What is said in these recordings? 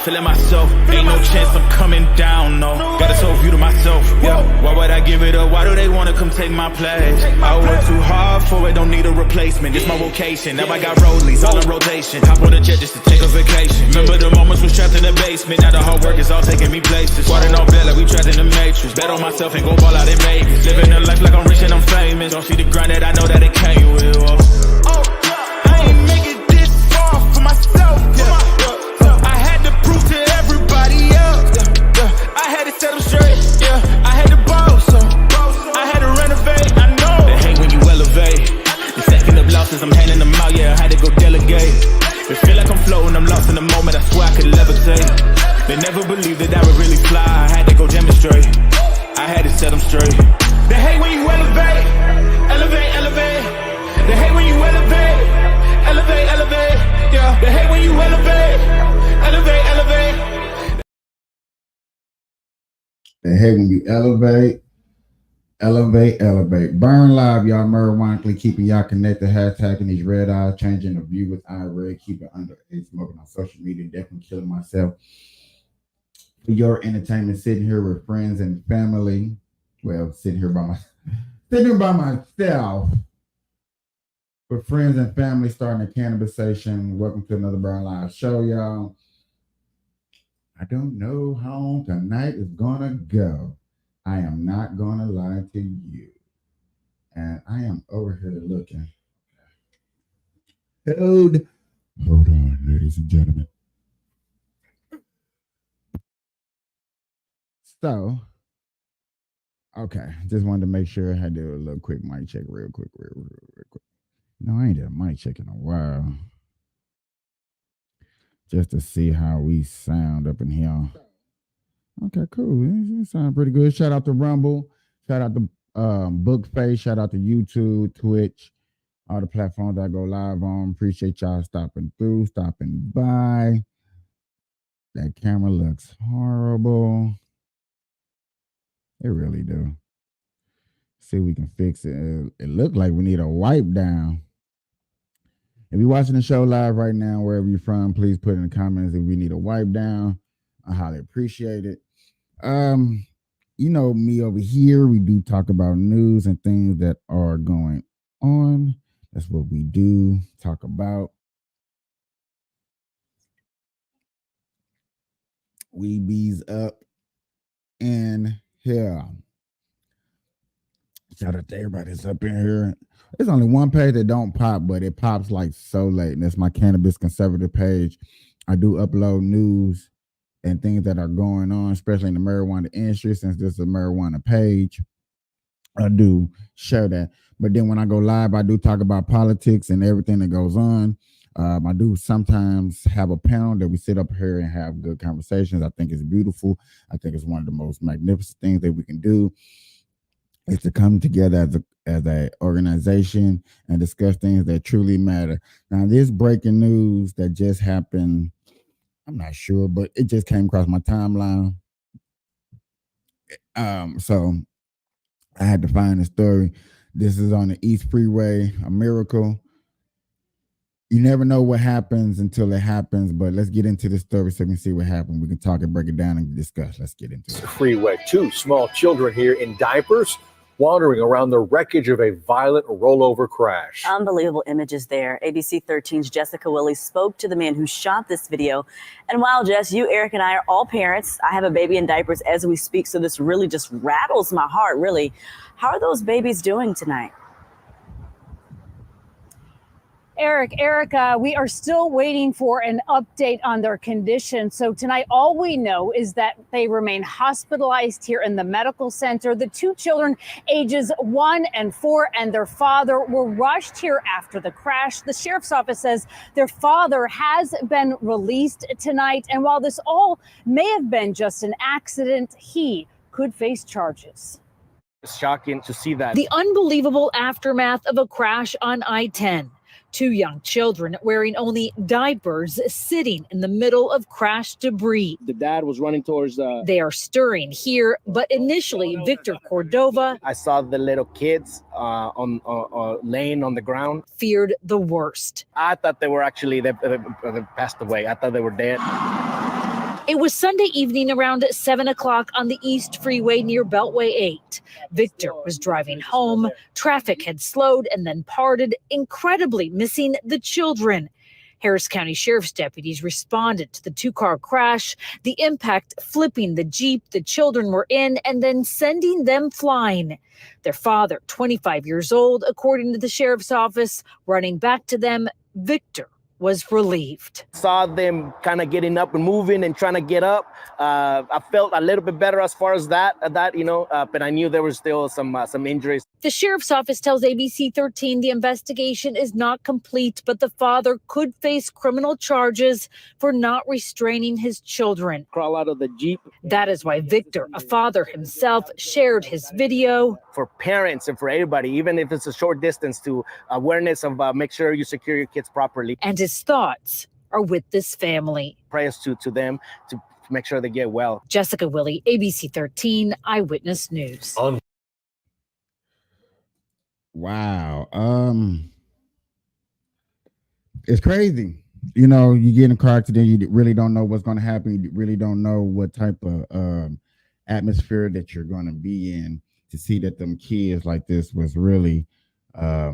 feeling myself. Ain't no chance I'm coming down, no. Got a soul view to myself, yeah. Why would I give it up? Why do they wanna come take my place? I work too hard for it, don't need a replacement. This my vocation, now I got rollies all in rotation. Hop on a jet just to take a vacation. Remember the moments was trapped in the basement. Now the hard work is all taking me places. Water no bed like we trapped in the matrix. Bet on myself and go ball out in Vegas. Living a life like I'm rich and I'm famous. Don't see the grind that I know that it came with. I ain't make it this far for myself, I had to prove to everybody else, I had to set them straight, I had to boss up, I had to renovate, I know. They hate when you elevate. The second of losses, I'm handing them out, I had to go delegate. It feel like I'm floating, I'm lost in the moment, I swear I could levitate. They never believed that I would really fly, I had to go demonstrate. I had to set them straight. They hate when you elevate, elevate, elevate. They hate when you elevate, elevate, elevate. Yeah, they hate when you elevate, elevate, elevate. They hate when you elevate, elevate, elevate. Burn Live, y'all marijuanically keeping y'all connected. Hashtagging these red eyes, changing the view with iRed, keeping under smoking on social media, definitely killing myself. For your entertainment, sitting here with friends and family. Well, sitting here by myself. With friends and family, starting a cannabisation. Welcome to another Burn Live show, y'all. I don't know how long tonight is gonna go. I am not gonna lie to you. And I am over here looking. Hold on, ladies and gentlemen. So, okay, just wanted to make sure I had to do a little quick mic check real quick. No, I ain't did a mic check in a while. Just to see how we sound up in here. Okay, cool. It sounds pretty good. Shout out to Rumble. Shout out to Bookface. Shout out to YouTube, Twitch, all the platforms I go live on. Appreciate y'all stopping by. That camera looks horrible. It really do. See if we can fix it. It looked like we need a wipe down. If you're watching the show live right now, wherever you're from, please put in the comments if we need a wipe down. I highly appreciate it. You know me over here, we do talk about news and things that are going on. That's what we do talk about. We bees up in here. Shout out to everybody that's up in here. There's only one page that don't pop, but it pops like so late, and that's my Cannabis Conservative page. I do upload news and things that are going on, especially in the marijuana industry, since this is a marijuana page. I do share that. But then when I go live, I do talk about politics and everything that goes on. I do sometimes have a panel that we sit up here and have good conversations. I think it's beautiful. I think it's one of the most magnificent things that we can do is to come together as a organization and discuss things that truly matter. Now, this breaking news that just happened, I'm not sure, but it just came across my timeline. So I had to find the story. This is on the East Freeway, a miracle. You never know what happens until it happens, but let's get into the story so we can see what happened. We can talk and break it down and discuss. Let's get into it. Freeway. Two small children here in diapers wandering around the wreckage of a violent rollover crash. Unbelievable images there. ABC 13's Jessica Willey spoke to the man who shot this video. And while, Jess, you, Eric, and I are all parents, I have a baby in diapers as we speak, so this really just rattles my heart, really. How are those babies doing tonight? Erica, we are still waiting for an update on their condition. So tonight, all we know is that they remain hospitalized here in the medical center. The two children, ages 1 and 4, and their father were rushed here after the crash. The sheriff's office says their father has been released tonight. And while this all may have been just an accident, he could face charges. It's shocking to see that. The unbelievable aftermath of a crash on I-10. Two young children wearing only diapers sitting in the middle of crashed debris. The dad was running towards They are stirring here, but initially Victor Cordova, I saw the little kids laying on the ground. Feared the worst. I thought they were actually, they passed away. I thought they were dead. It was Sunday evening around 7 o'clock on the East Freeway near Beltway 8. Victor was driving home. Traffic had slowed and then parted, incredibly missing the children. Harris County Sheriff's deputies responded to the two-car crash, the impact flipping the Jeep the children were in and then sending them flying. Their father, 25 years old, according to the sheriff's office, running back to them, Victor was relieved. Saw them kind of getting up and moving and trying to get up. I felt a little bit better as far as that, but I knew there was still some injuries. The sheriff's office tells ABC 13 the investigation is not complete, but the father could face criminal charges for not restraining his children. Crawl out of the Jeep. That is why Victor, a father himself, shared his video. For parents and for everybody, even if it's a short distance, to awareness of make sure you secure your kids properly. And his thoughts are with this family. Prayers to them to make sure they get well. Jessica Willey, ABC 13 Eyewitness News. Wow. It's crazy. You know, you get in a car accident, you really don't know what's going to happen. You really don't know what type of atmosphere that you're going to be in. To see that them kids like this was really, I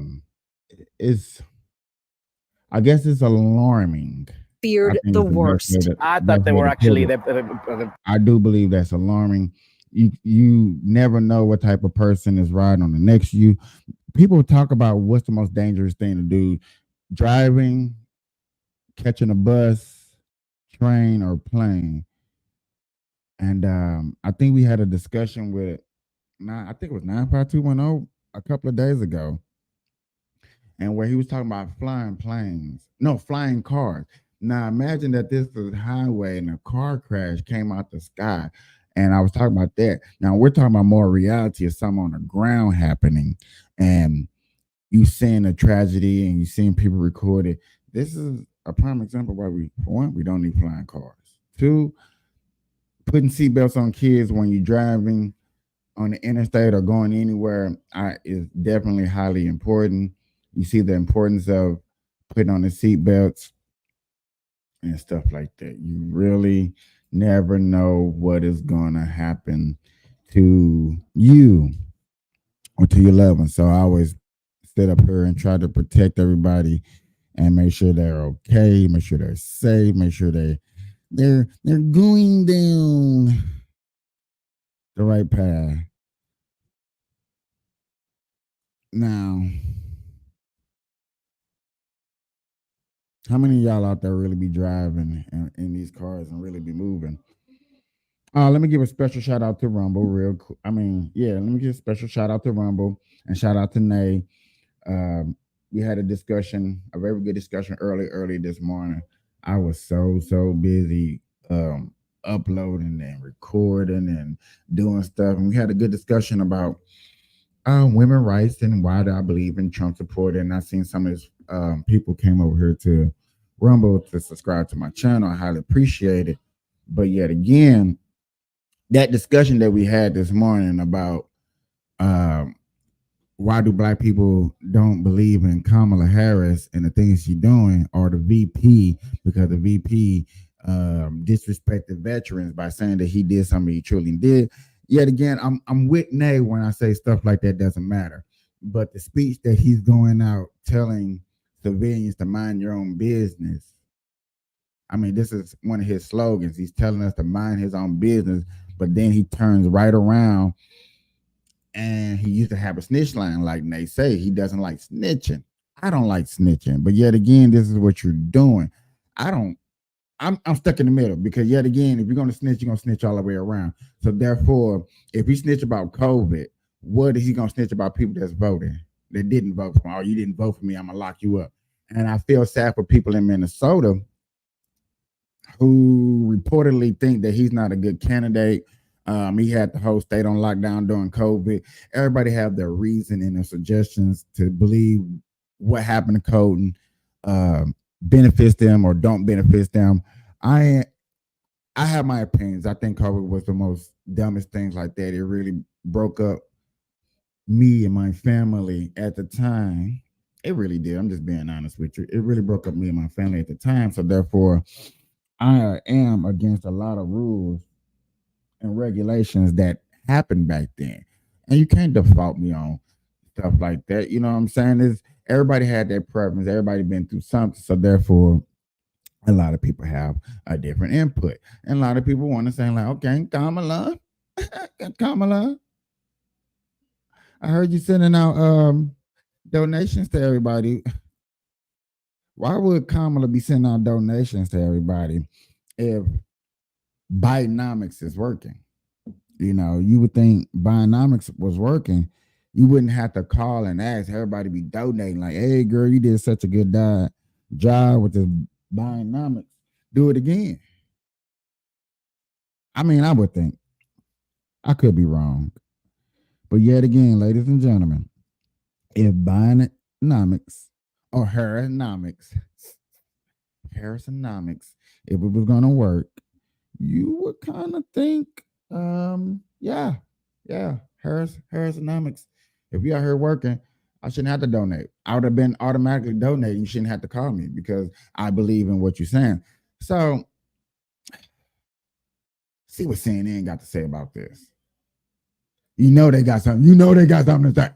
guess it's alarming. Feared the worst. I thought they were actually. I do believe that's alarming. You never know what type of person is riding on the next to you. People talk about what's the most dangerous thing to do: driving, catching a bus, train, or plane. And I think we had a discussion with, I think it was 95210 a couple of days ago, and where he was talking about flying cars. Now imagine that this is a highway and a car crash came out the sky. And I was talking about that. Now we're talking about more reality of something on the ground happening, and you seeing a tragedy and you seeing people record it. This is a prime example why we don't need flying cars. 2, putting seatbelts on kids when you're driving on the interstate or going anywhere is definitely highly important. You see the importance of putting on the seatbelts and stuff like that. You really never know what is going to happen to you or to your loved ones. So I always sit up here and try to protect everybody and make sure they're okay, make sure they're safe, make sure they're going down the right path. Now, how many of y'all out there really be driving in these cars and really be moving? Let me give a special shout out to Rumble real quick. Let me give a special shout out to Rumble and shout out to Nay. We had a very good discussion early this morning. I was so busy uploading and recording and doing stuff. And we had a good discussion about women rights and why do I believe in Trump support. And I seen some of his people came over here to Rumble to subscribe to my channel. I highly appreciate it. But yet again, that discussion that we had this morning about why do black people don't believe in Kamala Harris and the things she's doing, or the VP, because the VP disrespected veterans by saying that he did something he truly did. Yet again, I'm with Nay when I say stuff like that doesn't matter. But the speech that he's going out telling civilians to mind your own business. I mean, this is one of his slogans. He's telling us to mind his own business, but then he turns right around and he used to have a snitch line, like they say. He doesn't like snitching. I don't like snitching, but yet again, this is what you're doing. I'm stuck in the middle, because yet again, if you're going to snitch, you're going to snitch all the way around. So therefore, if he snitch about COVID, what is he going to snitch about people that's voting, that didn't vote for him? Oh, you didn't vote for me, I'm going to lock you up. And I feel sad for people in Minnesota who reportedly think that he's not a good candidate. He had the whole state on lockdown during COVID. Everybody have their reason and their suggestions to believe what happened to Colton benefits them or don't benefit them. I have my opinions. I think COVID was the most dumbest things like that. It really broke up me and my family at the time. It really did. I'm just being honest with you. It really broke up me and my family at the time. So therefore, I am against a lot of rules and regulations that happened back then. And you can't default me on stuff like that. You know what I'm saying? Is everybody had their preference, everybody been through something. So therefore, a lot of people have a different input. And a lot of people want to say, like, okay, Kamala, Kamala, I heard you sending out donations to everybody. Why would Kamala be sending out donations to everybody if Bidenomics is working? You know, you would think Bidenomics was working. You wouldn't have to call and ask everybody be donating. Like, hey, girl, you did such a good job with the Bidenomics. Do it again. I mean, I would think. I could be wrong. But yet again, ladies and gentlemen, if Bidenomics or Harrisonomics, if it was going to work, you would kind of think, yeah, Harrisonomics. If you out here working, I shouldn't have to donate. I would have been automatically donating. You shouldn't have to call me because I believe in what you're saying. So, see what CNN got to say about this. You know they got something. You know they got something to say.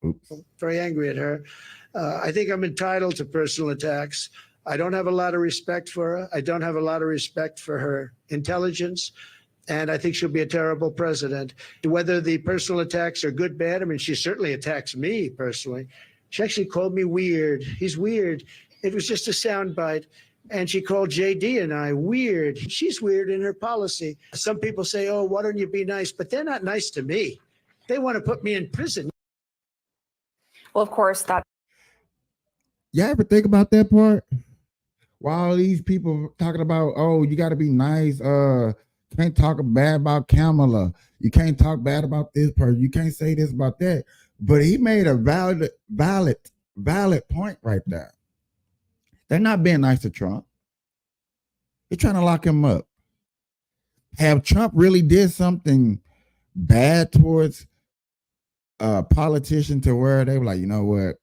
Oops. Very angry at her. I think I'm entitled to personal attacks. I don't have a lot of respect for her. I don't have a lot of respect for her intelligence. And I think she'll be a terrible president. Whether the personal attacks are good, bad, I mean, she certainly attacks me personally. She actually called me weird. He's weird. It was just a soundbite. And she called JD and I weird. She's weird in her policy. Some people say, oh, why don't you be nice? But they're not nice to me. They want to put me in prison. Well, of course, that. You ever think about that part? While all these people talking about, oh, you got to be nice. Can't talk bad about Kamala. You can't talk bad about this person. You can't say this about that. But he made a valid point right there. They're not being nice to Trump. They're trying to lock him up. Have Trump really did something bad towards a politician to where they were like, you know what?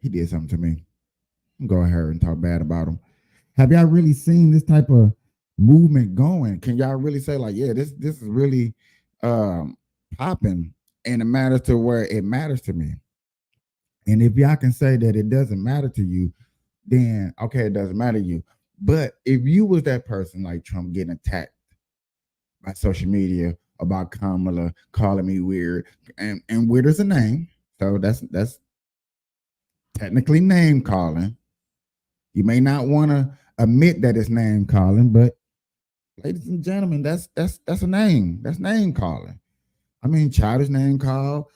He did something to me. I'm going to go ahead and talk bad about him. Have y'all really seen this type of movement going? Can y'all really say like, yeah, this is really popping and it matters to where it matters to me? And if y'all can say that it doesn't matter to you, then okay, it doesn't matter to you. But if you was that person like Trump getting attacked by social media about Kamala calling me weird, and weird is a name, so that's technically name calling. You may not want to admit that it's name calling, but ladies and gentlemen, that's a name. That's name calling. I mean, childish name call,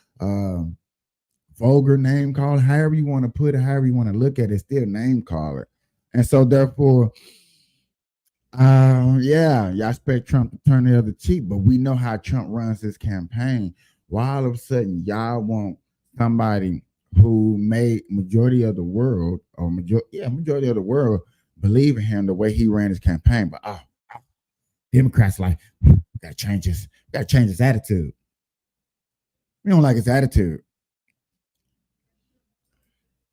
vulgar name call, however you want to put it, however you want to look at it, still name call it. And so therefore, y'all expect Trump to turn the other cheek, but we know how Trump runs his campaign. Why all of a sudden y'all want somebody who made majority of the world believe in him the way he ran his campaign? But Democrats like, gotta change his attitude. We don't like his attitude.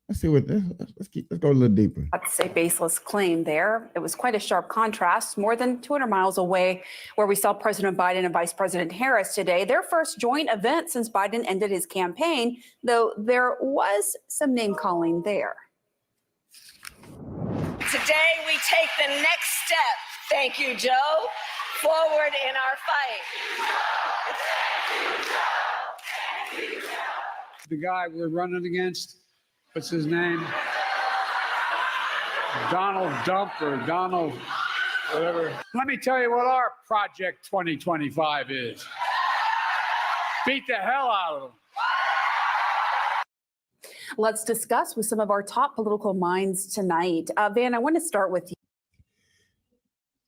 Let's see let's go a little deeper. That's a baseless claim there. It was quite a sharp contrast, more than 200 miles away, where we saw President Biden and Vice President Harris today, their first joint event since Biden ended his campaign, though there was some name calling there. Today, we take the next step, thank you, Joe, forward in our fight. The guy we're running against, what's his name? Donald Dump or Donald whatever. Let me tell you what our Project 2025 is. Beat the hell out of them. Let's discuss with some of our top political minds tonight. Van, I want to start with you.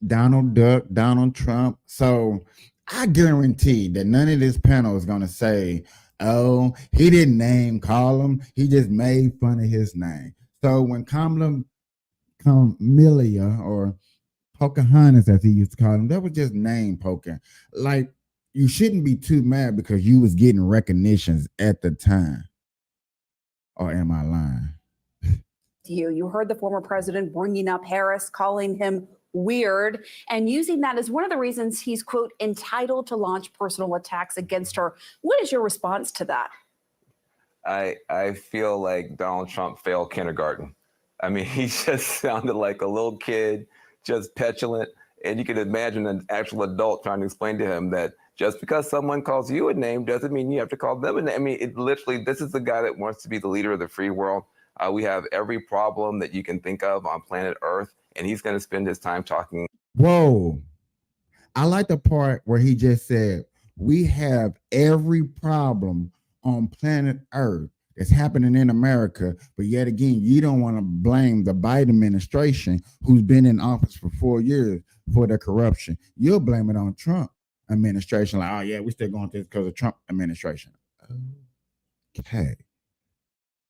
Donald Duck, Donald Trump. So I guarantee that none of this panel is going to say, oh, he didn't name call him. He just made fun of his name. So when Kamala or Pocahontas, as he used to call him, that was just name poking. Like, you shouldn't be too mad because you was getting recognitions at the time. Or am I lying? you. You heard the former president bringing up Harris, calling him weird, and using that as one of the reasons he's, quote, entitled to launch personal attacks against her. What is your response to that? I feel like Donald Trump failed kindergarten. I mean, he just sounded like a little kid, just petulant. And you can imagine an actual adult trying to explain to him that just because someone calls you a name doesn't mean you have to call them a name. I mean, it literally, this is the guy that wants to be the leader of the free world. We have every problem that you can think of on planet Earth, and he's going to spend his time talking. Whoa. I like the part where he just said, we have every problem on planet Earth that's happening in America, but yet again, you don't want to blame the Biden administration, who's been in office for 4 years, for the corruption. You'll blame it on Trump administration, like, oh yeah, we're still going through this because of Trump administration. Okay.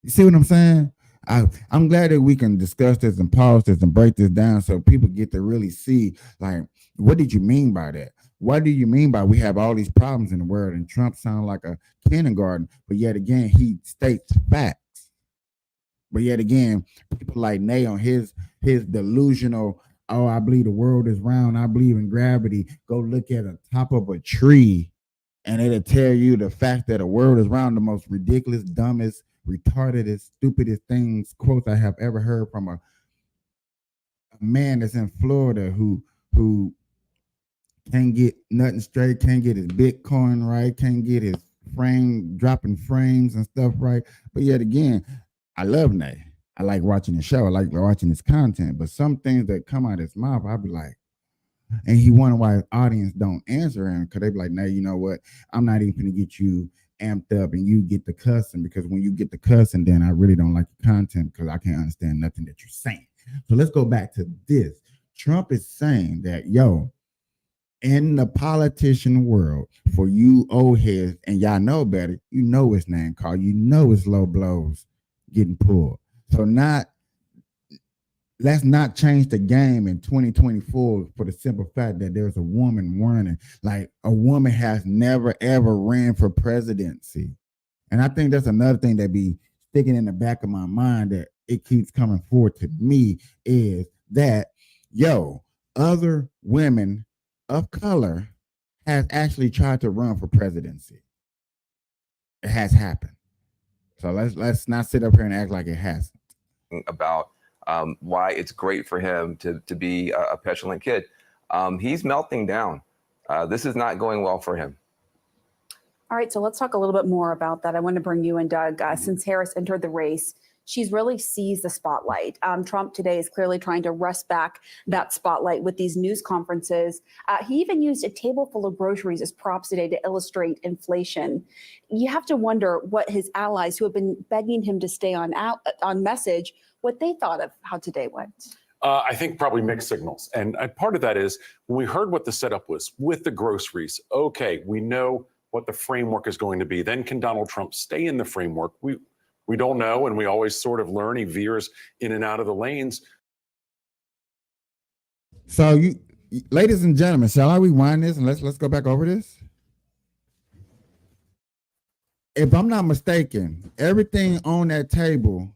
You see what I'm saying? I'm glad that we can discuss this and pause this and break this down so people get to really see, like, what did you mean by that? What do you mean by we have all these problems in the world and Trump sounds like a kindergarten, but yet again, he states facts. But yet again, people like Nay on his delusional, oh, I believe the world is round, I believe in gravity. Go look at the top of a tree and it'll tell you the fact that the world is round. The most ridiculous, dumbest, retardedest, stupidest things, quotes I have ever heard from a man that's in Florida who can't get nothing straight, can't get his Bitcoin right, can't get his dropping frames and stuff right. But yet again, I love Nay. I like watching the show. I like watching his content. But some things that come out of his mouth, I'll be like, and he wonder why his audience don't answer him, because they be like, Nay, you know what? I'm not even gonna get you amped up and you get the cussing, because when you get the cussing, then I really don't like the content because I can't understand nothing that you're saying. So let's go back to this. Trump is saying that, yo, in the politician world, for you old heads, and y'all know better, you know his name called, you know his low blows getting pulled. So let's not change the game in 2024 for the simple fact that there's a woman running. Like, a woman has never, ever ran for presidency. And I think that's another thing that be sticking in the back of my mind that it keeps coming forward to me, is that, yo, other women of color has actually tried to run for presidency. It has happened. So let's not sit up here and act like it hasn't. About why it's great for him to be a petulant kid. He's melting down. This is not going well for him. All right, so let's talk a little bit more about that. I want to bring you in, Doug. Since Harris entered the race, she's really seized the spotlight. Trump today is clearly trying to wrest back that spotlight with these news conferences. He even used a table full of groceries as props today to illustrate inflation. You have to wonder what his allies, who have been begging him to stay on message, what they thought of how today went. I think probably mixed signals. And part of that is when we heard what the setup was with the groceries, okay, we know what the framework is going to be. Then can Donald Trump stay in the framework? We don't know, and we always sort of learn. He veers in and out of the lanes. So, you, ladies and gentlemen, shall I rewind this and let's go back over this? If I'm not mistaken, everything on that table,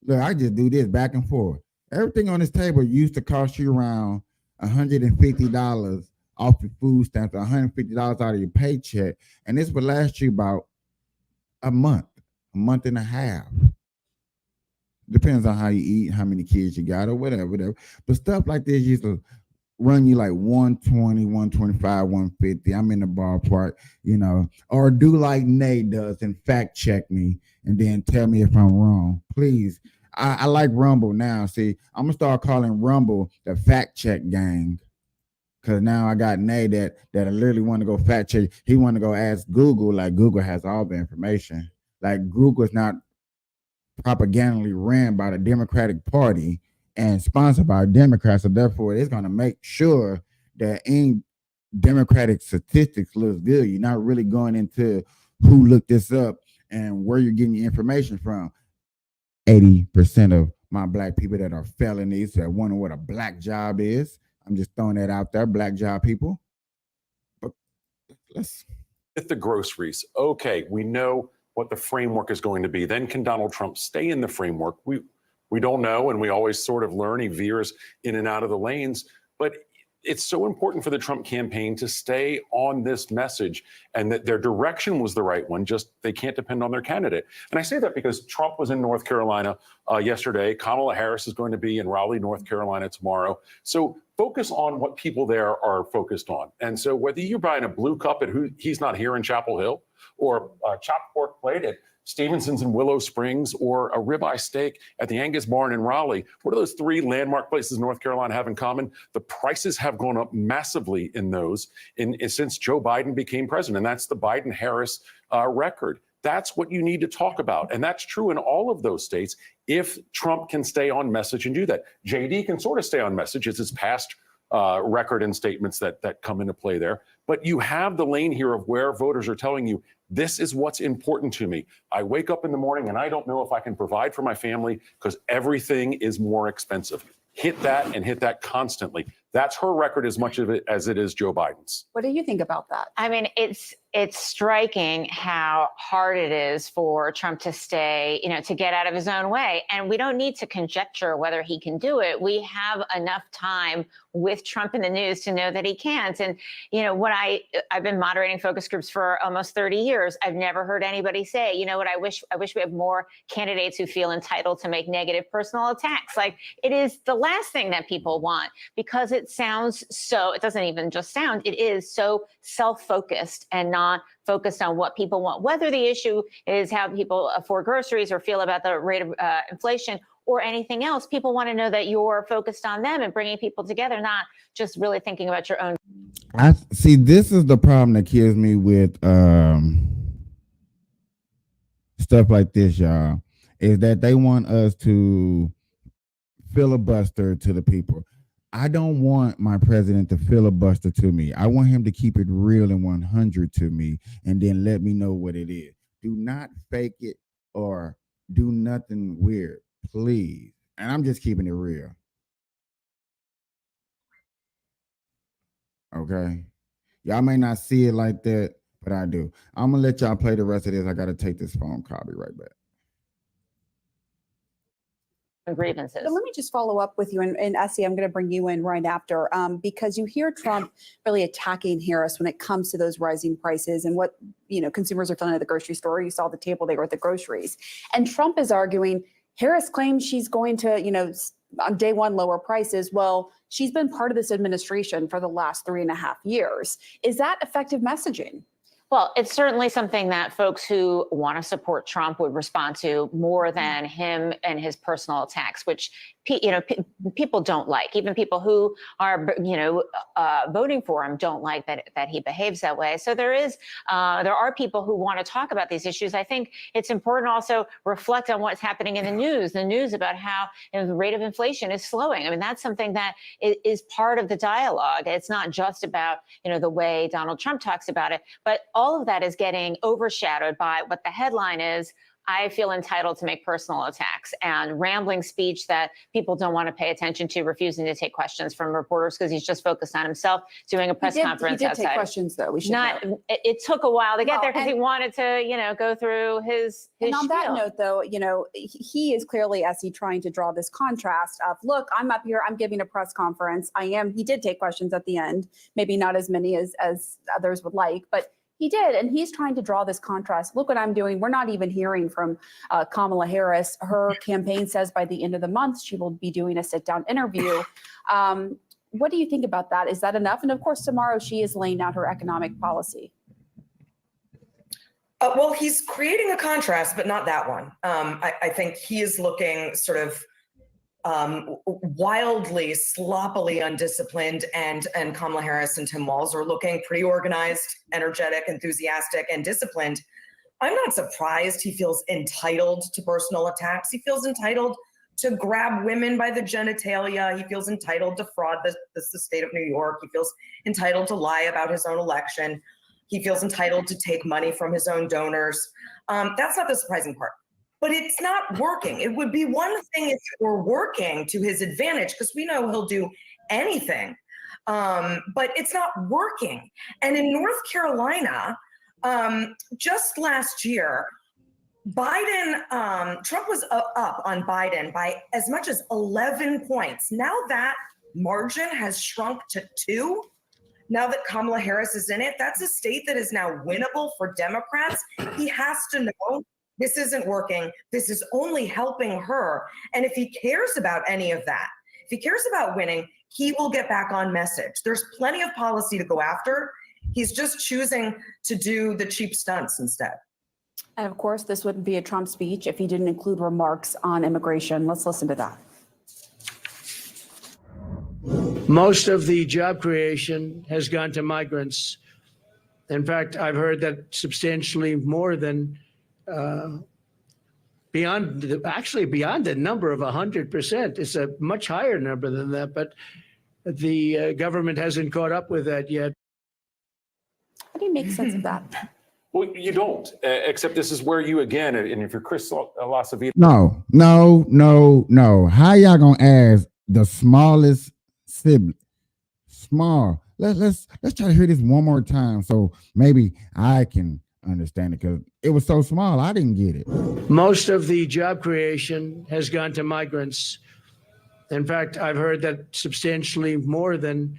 look, I just do this back and forth. Everything on this table used to cost you around $150 off your food stamps, $150 out of your paycheck, and this would last you about a month and a half. Depends on how you eat, how many kids you got, or whatever. But stuff like this used to run you like 120, 125, 150. I'm in the ballpark, you know, or do like Nate does and fact check me and then tell me if I'm wrong. Please. I like Rumble now. See, I'm gonna start calling Rumble the fact check gang. Cause now I got Nate that literally want to go fact check. He want to go ask Google, like Google has all the information. Like Google is not propagandally ran by the Democratic Party and sponsored by Democrats, so therefore it's going to make sure that any Democratic statistics looks good. You're not really going into who looked this up and where you're getting your information from. 80% of my black people that are felonies that wonder what a black job is. I'm just throwing that out there, black job people. But let's with the groceries, okay, we know what the framework is going to be. Then can Donald Trump stay in the framework? We We don't know, and we always sort of learn. He veers in and out of the lanes. But it's so important for the Trump campaign to stay on this message, and that their direction was the right one, just they can't depend on their candidate. And I say that because Trump was in North Carolina yesterday. Kamala Harris is going to be in Raleigh, North Carolina tomorrow. So focus on what people there are focused on. And so whether you're buying a blue cup at he's not here in Chapel Hill, or a chopped pork plate at Stevenson's in Willow Springs, or a ribeye steak at the Angus Barn in Raleigh. What do those three landmark places North Carolina have in common? The prices have gone up massively in those since Joe Biden became president. And that's the Biden-Harris record. That's what you need to talk about. And that's true in all of those states if Trump can stay on message and do that. JD can sort of stay on message. It's his past record and statements that come into play there. But you have the lane here of where voters are telling you, this is what's important to me. I wake up in the morning and I don't know if I can provide for my family because everything is more expensive. Hit that and hit that constantly. That's her record as much of it as it is Joe Biden's. What do you think about that? I mean, it's striking how hard it is for Trump to stay, to get out of his own way. And we don't need to conjecture whether he can do it. We have enough time with Trump in the news to know that he can't. And, when I've been moderating focus groups for almost 30 years, I've never heard anybody say, I wish we have more candidates who feel entitled to make negative personal attacks. Like, it is the last thing that people want, because it doesn't even just sound, it is so self-focused and not focused on what people want, whether the issue is how people afford groceries or feel about the rate of inflation or anything else. People want to know that you're focused on them and bringing people together, not just really thinking about your own. I see. This is the problem that kills me with stuff like this, y'all, is that they want us to filibuster to the people. I don't want my president to filibuster to me. I want him to keep it real and 100 to me, and then let me know what it is. Do not fake it or do nothing weird, please. And I'm just keeping it real. Okay? Y'all may not see it like that, but I do. I'm going to let y'all play the rest of this. I got to take this phone call. Be right back. Grievances. So let me just follow up with you, and Essie, I'm going to bring you in right after, because you hear Trump really attacking Harris when it comes to those rising prices and what consumers are feeling at the grocery store. You saw the table they were at the groceries, and Trump is arguing Harris claims she's going to on day one lower prices. Well, she's been part of this administration for the last 3.5 years. Is that effective messaging? Well, it's certainly something that folks who want to support Trump would respond to more than him and his personal attacks, which people don't like. Even people who are voting for him don't like that he behaves that way. So there are people who want to talk about these issues. I think it's important also reflect on what's happening in the news about how the rate of inflation is slowing. I mean, that's something that is part of the dialogue. It's not just about the way Donald Trump talks about it, but all of that is getting overshadowed by what the headline is. I feel entitled to make personal attacks, and rambling speech that people don't want to pay attention to, refusing to take questions from reporters because he's just focused on himself, doing a press conference He did outside. take questions, though. We should note. It took a while to get there because he wanted to, go through his And on that spiel. note, though, he is clearly, Essie, trying to draw this contrast of, look, I'm up here, I'm giving a press conference. He did take questions at the end, maybe not as many as others would like, but he did, and he's trying to draw this contrast. Look what I'm doing. We're not even hearing from Kamala Harris. Her campaign says by the end of the month, she will be doing a sit-down interview. What do you think about that? Is that enough? And of course, tomorrow she is laying out her economic policy. Well, he's creating a contrast, but not that one. I think he is looking sort of wildly, sloppily undisciplined, and Kamala Harris and Tim Walz are looking pretty organized, energetic, enthusiastic, and disciplined. I'm not surprised he feels entitled to personal attacks. He feels entitled to grab women by the genitalia. He feels entitled to fraud the state of New York. He feels entitled to lie about his own election. He feels entitled to take money from his own donors. That's not the surprising part. But it's not working. It would be one thing if it were working to his advantage, because we know he'll do anything. But it's not working. And in North Carolina, just last year, Trump was up on Biden by as much as 11 points. Now that margin has shrunk to 2. Now that Kamala Harris is in it, that's a state that is now winnable for Democrats. He has to know this isn't working. This is only helping her. And if he cares about any of that, if he cares about winning, he will get back on message. There's plenty of policy to go after. He's just choosing to do the cheap stunts instead. And of course, this wouldn't be a Trump speech if he didn't include remarks on immigration. Let's listen to that. Most of the job creation has gone to migrants. In fact, I've heard that substantially more than beyond the number of 100%. It's a much higher number than that, but the government hasn't caught up with that yet. How do you make sense of that? Well, you don't, except this is where you again, and if you're Chris Lasavita. No. How y'all gonna ask the smallest sibling? Small. Let's try to hear this one more time, so maybe I can understand it, because it was so small I didn't get it. Most of the job creation has gone to migrants. In fact, I've heard that substantially more than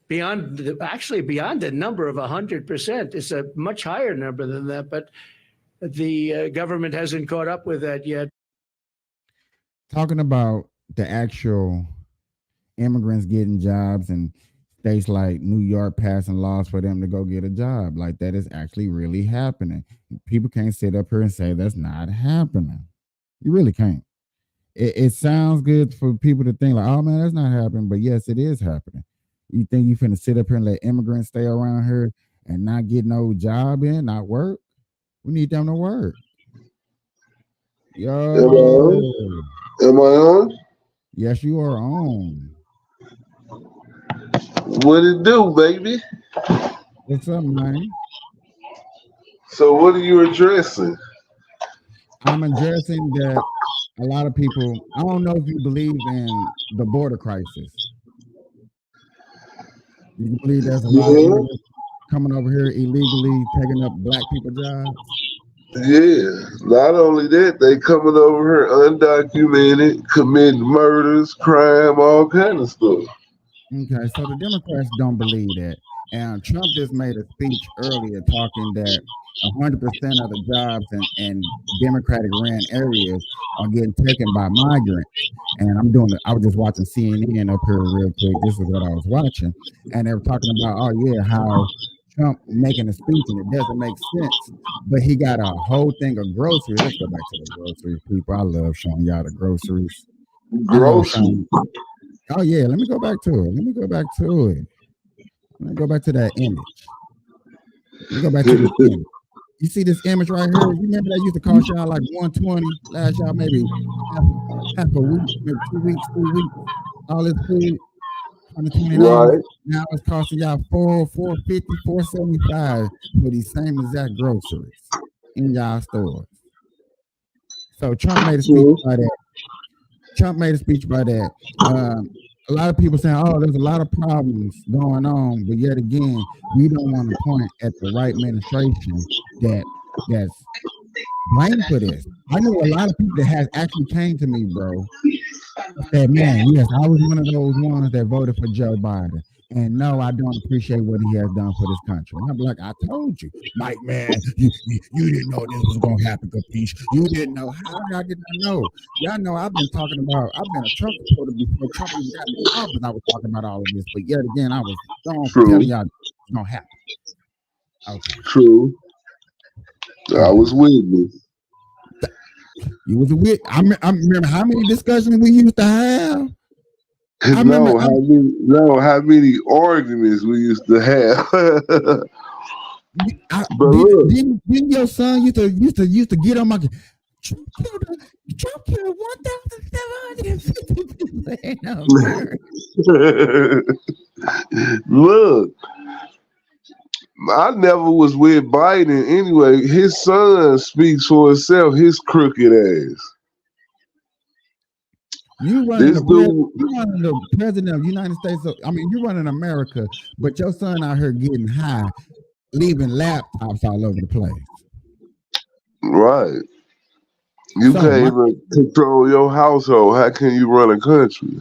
beyond the number of 100%. It's a much higher number than that, but the government hasn't caught up with that yet. Talking about the actual immigrants getting jobs and states like New York passing laws for them to go get a job, like that is actually really happening. People can't sit up here and say that's not happening. You really can't. It sounds good for people to think like, oh man, that's not happening, but yes, it is happening. You think you finna sit up here and let immigrants stay around here and not get no job in, not work? We need them to work. Yo. Am I on? Yes, you are on. What it do, baby? What's up, man? So what are you addressing? I'm addressing that a lot of people, I don't know if you believe in the border crisis. You believe there's a lot of immigrants coming over here illegally, taking up black people jobs? Yeah. Not only that, they coming over here undocumented, committing murders, crime, all kind of stuff. Okay, so the Democrats don't believe that. And Trump just made a speech earlier talking that 100% of the jobs in Democratic ran areas are getting taken by migrants. And I was just watching CNN up here real quick. This is what I was watching. And they were talking about, how Trump making a speech and it doesn't make sense. But he got a whole thing of groceries. Let's go back to the groceries, people. I love showing y'all the groceries. Groceries. Oh yeah, let me go back to it. Let me go back to that image. Let me go back to this image. You see this image right here? You remember that used to cost y'all like $120 last y'all, maybe half a week, maybe 2 weeks, 3 weeks. All this food, $120. Right. Now it's costing y'all $450, $475 for these same exact groceries in y'all stores. So Trump made a speech by that. A lot of people saying, oh, there's a lot of problems going on, but yet again, we don't want to point at the right administration that's blamed for this. I know a lot of people that has actually came to me, bro, said, man, yes, I was one of those ones that voted for Joe Biden. And no, I don't appreciate what he has done for this country. And I'm like, I told you, Mike, man, you didn't know this was going to happen, Capiche. You didn't know. How y'all did not know? Y'all know I've been a Trump supporter before Trump even got in the office. I was talking about all of this. But yet again, I was telling y'all it's going to happen. Okay. True. I was with you. You was with. I remember how many discussions we used to have. How many arguments we used to have. Didn't your son used to get on my Trump killed 1,750 people. Look, I never was with Biden anyway. His son speaks for himself, his crooked ass. You running the president of the United States. You running America, but your son out here getting high, leaving laptops all over the place. Right. You So can't even control your household. How can you run a country?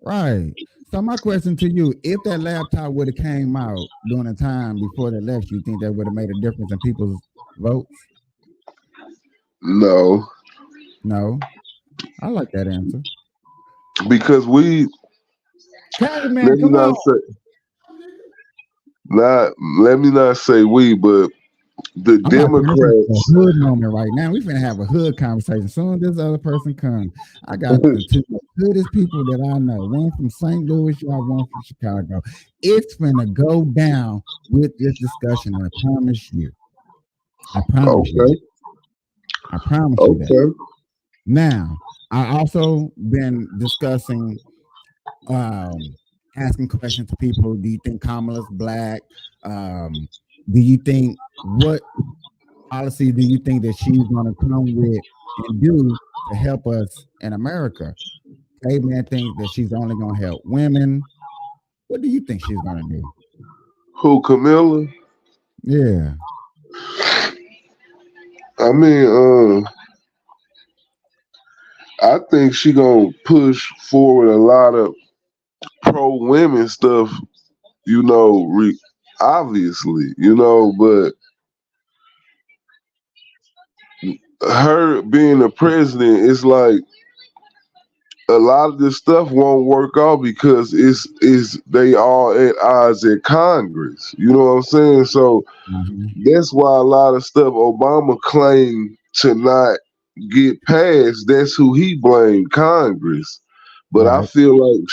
right. So my question to you, if that laptop would have came out during the time before the election, you think that would have made a difference in people's votes? No, No. I like that answer. because we Caveman, let me come not on. say not let me not say we, but the I'm about to turn this into a Democrats. hood moment right now. We finna have a hood conversation. Soon as this other person comes, I got the two hoodest people that I know. One from St. Louis, y'all, one from Chicago. It's finna go down with this discussion. I promise you. I promise you. Okay. I promise you that. Okay. Now, I also been discussing, asking questions to people. Do you think Kamala's black? Do you think what policy do you think that she's going to come with and do to help us in America? Caveman thinks that she's only going to help women. What do you think she's going to do? Who, Camilla? Yeah. I mean, I think she gonna push forward a lot of pro women stuff. You know, obviously, but her being the president, it's like a lot of this stuff won't work out because it's they all at odds at Congress. You know what I'm saying? So that's why a lot of stuff Obama claimed to not get passed. That's who he blamed, Congress. But I feel like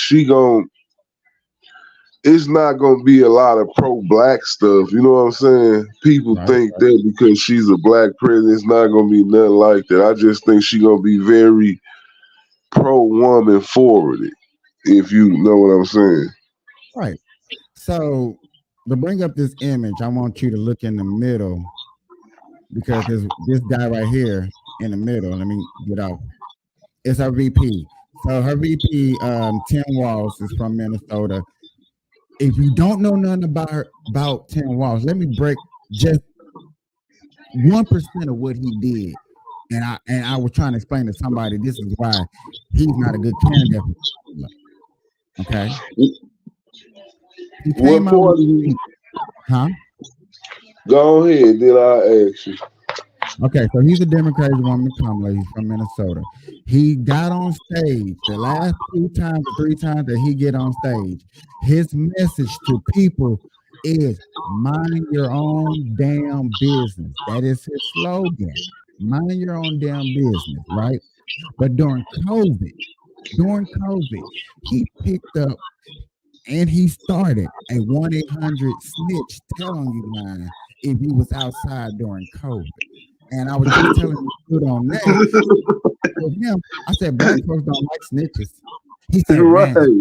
it's not gonna be a lot of pro-black stuff. You know what I'm saying? People think that because she's a black president, it's not gonna be nothing like that. I just think she's gonna be very pro-woman forwarded, if you know what I'm saying. Right. So to bring up this image, I want you to look in the middle because there's this guy right here in the middle. Let me get out. It's her VP. So her VP, Tim Walz, is from Minnesota. If you don't know nothing about Tim Walz, let me break just 1% of what he did. And I was trying to explain to somebody this is why he's not a good candidate. Okay. He came out with, huh? Go ahead, then I ask you. Okay, so he's a Democratic woman, Kamala. He's from Minnesota. He got on stage the last 2 times or 3 times that he get on stage. His message to people is mind your own damn business. That is his slogan. Mind your own damn business, right? But during COVID, he picked up and he started a 1-800-SNITCH tell on you line if you was outside during COVID. And I was just telling him to put on that. With him, I said, black folks don't like snitches. He said, man,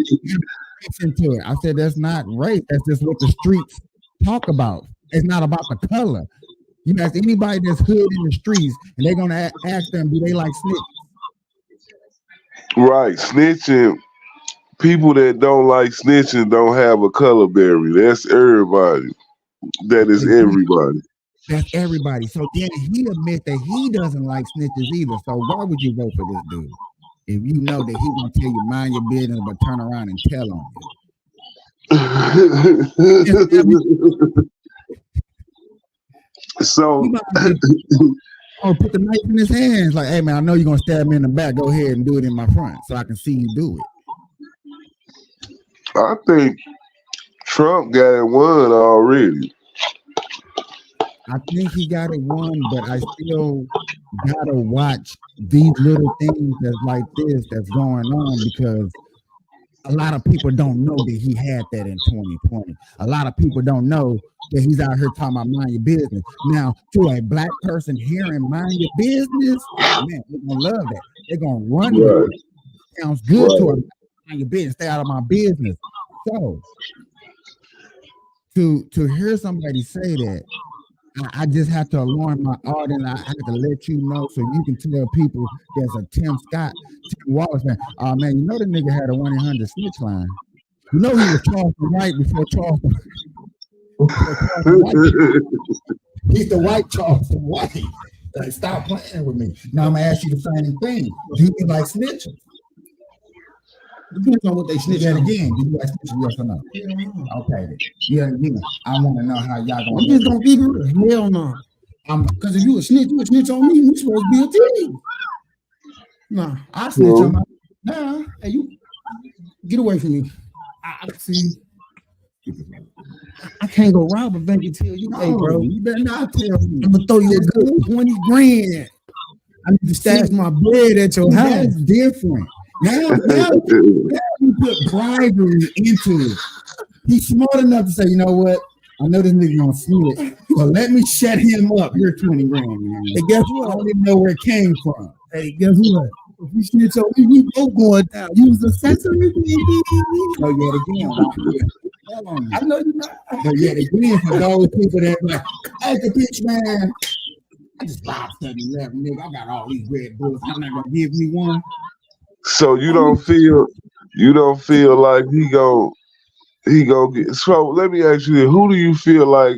into it. I said, that's not race. That's just what the streets talk about. It's not about the color. You ask anybody that's hood in the streets, and they're gonna ask them, do they like snitches? Right, snitching. People that don't like snitching don't have a color barrier. That's everybody. That is everybody. That's everybody. So then he admits that he doesn't like snitches either. So why would you vote for this dude if you know that he gonna tell you mind your business but turn around and tell on you? So put the knife in his hands, like, hey man, I know you're gonna stab me in the back. Go ahead and do it in my front so I can see you do it. I think Trump got it won already. I think he got it won, but I still gotta watch these little things that's like this that's going on because a lot of people don't know that he had that in 2020. A lot of people don't know that he's out here talking about mind your business. Now, to a black person hearing mind your business, man, they're gonna love that. They're gonna run with it. Sounds good to them. Mind your business, stay out of my business. So to hear somebody say that, I just have to alarm my audience. I have to let you know so you can tell people there's a Tim Wallace fan. Oh man, you know the nigga had a 1-800-SNITCH line. You know he was Charleston White before Charleston. He's the white Charleston White. Like, stop playing with me. Now I'm gonna ask you the same thing. Do you like snitching? Depends on what they snitch Yeah, on. again, do you like snitching? Yes or no? Okay. Then. Yeah, again, I want to know how y'all gonna. I'm just gonna keep it real. Hell no. Because if you a snitch on me. We supposed to be a team. Nah, I snitch on my. nah. Hey, you get away from me. I see. I can't go rob a bank until you, hey, bro. You better not tell me. I'm gonna throw you a good 20 grand. I need to stash my bread at your house. That's different. Now you put bribery into it. He's smart enough to say, you know what? I know this nigga gonna snitch, but let me shut him up. Here's 20 grand, man. Hey, guess what? I don't even know where it came from. Hey, guess what? If you snitch on me, we both going down. You was a accessory, baby. So yet again, I know you're not. but yet again, for those people that like, hey, the bitch, man, I just robbed 7-Eleven, nigga. I got all these Red Bulls. I'm not gonna give me one. So you don't feel like he go get. So let me ask you this: who do you feel like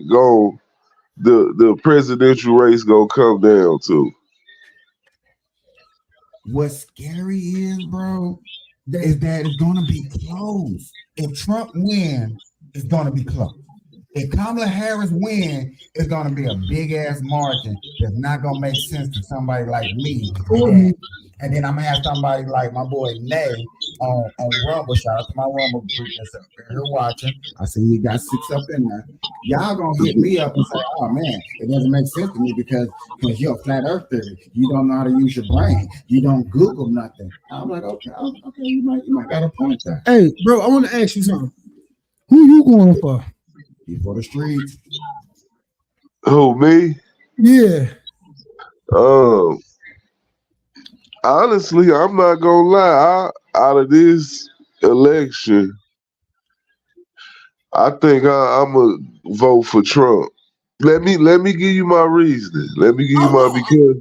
the presidential race gonna come down to? What's scary is, bro, is that it's gonna be close. If Trump wins, it's gonna be close. If Kamala Harris wins, it's gonna be a big ass margin that's not gonna make sense to somebody like me. And then I'm gonna have somebody like my boy Nay on Rumble. Shout out to my Rumble group that's up here watching. I see you got 6 up in there. Y'all gonna hit me up and say, "Oh man, it doesn't make sense to me because you're a flat earth theory. You don't know how to use your brain. You don't Google nothing." I'm like, okay, you might got a point there. Hey, bro, I want to ask you something. Who you going for? You for the streets? Who, me? Yeah. Honestly, I'm not gonna lie. Out of this election, I think I'm gonna vote for Trump. Let me give you my reasoning. Let me give you my because.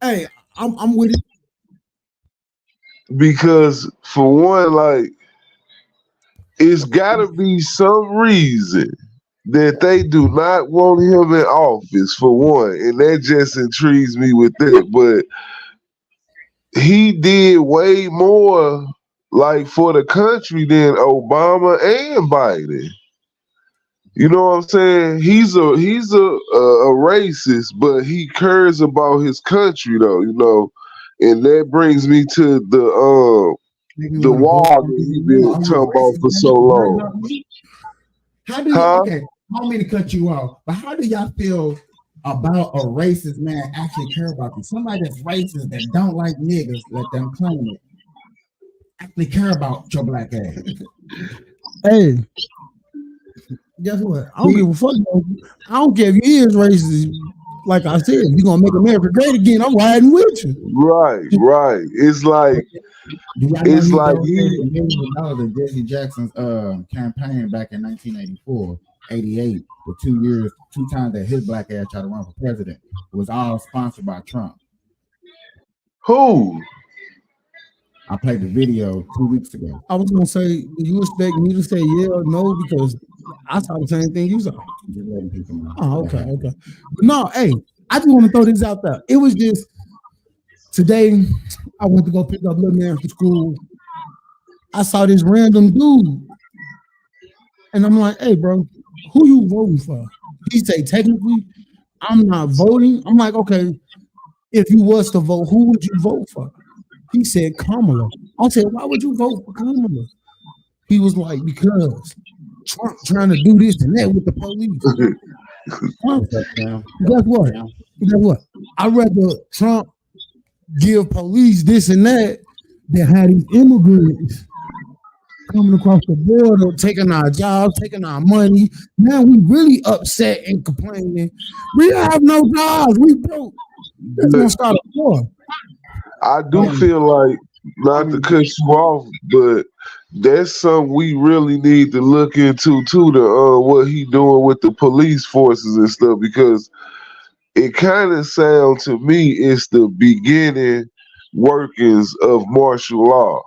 Hey, I'm with it. Because for one, like, it's gotta be some reason that they do not want him in office, for one, and that just intrigues me with that. But he did way more, like, for the country than Obama and Biden. You know what I'm saying? He's a racist, but he cares about his country, though. You know, and that brings me to the wall that he's been talking about for so long. How do you? Okay, I don't mean to cut you off, but how do y'all feel about a racist man actually care about you? Somebody that's racist that don't like niggas, let them claim it. Actually care about your black ass. Hey, guess what? I don't give a fuck. I don't care if he is racist. Like I said, you're gonna make America great again. I'm riding with you. Right. It's like that Jesse Jackson's campaign back in 1984, 88, the 2 times that his black ass tried to run for president was all sponsored by Trump. Who? I played the video 2 weeks ago. I was gonna say, do you expect me to say yeah or no? Because I saw the same thing you saw. Just letting people know. Oh, okay. No, hey, I just want to throw this out there. It was just today. I went to go pick up little man from school. I saw this random dude, and I'm like, "Hey, bro, who you voting for?" He say, "Technically, I'm not voting." I'm like, "Okay, if you was to vote, who would you vote for?" He said, "Kamala." I said, "Why would you vote for Kamala?" He was like, "Because Trump trying to do this and that with the police." Guess what? I'd rather Trump give police this and that than have these immigrants coming across the border, taking our jobs, taking our money. Now we really upset and complaining. We have no jobs. We broke. It's gonna start a war. I do feel like, not to cut you off, but that's something we really need to look into too. What he doing with the police forces and stuff, because it kind of sounds to me it's the beginning workings of martial law.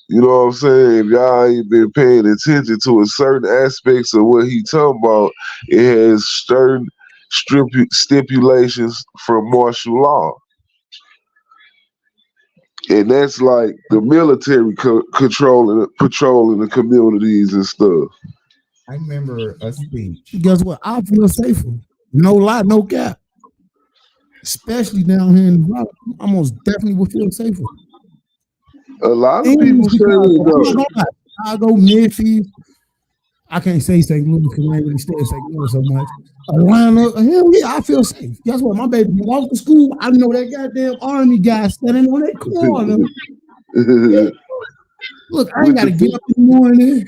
You know what I'm saying? If y'all ain't been paying attention to a certain aspects of what he talking about, it has certain stipulations from martial law. And that's like the military patrolling the communities and stuff. I remember a speech. Guess what? I feel safer. No lie, no cap. Especially down here in the valley, I most definitely would feel safer. A lot of people say that. Chicago, Memphis. I can't say St. Louis because I ain't really stay in St. Louis so much. Atlanta, hell yeah, I feel safe. Guess what? My baby walked to school. I know that goddamn army guy standing on that corner. Yeah. Look, I ain't got to get up in the morning.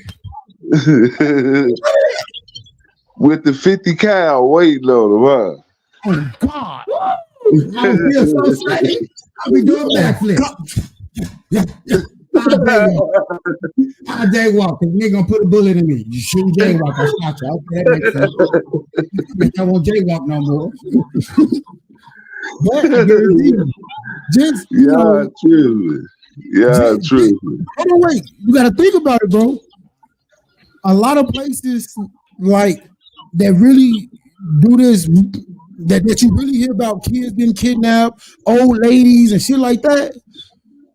With the 50 cal waiting on him, huh? Oh, God. I feel so safe. I be doing backflips. Yeah. I jaywalk, because nigga gonna put a bullet in me. You shouldn't jaywalk, I shot you. Okay, that makes sense. I won't jaywalk no more. But I guarantee you, just, you know, true. Yeah, true. Hold on, wait. You gotta think about it, bro. A lot of places like that really do this, that you really hear about kids getting kidnapped, old ladies and shit like that.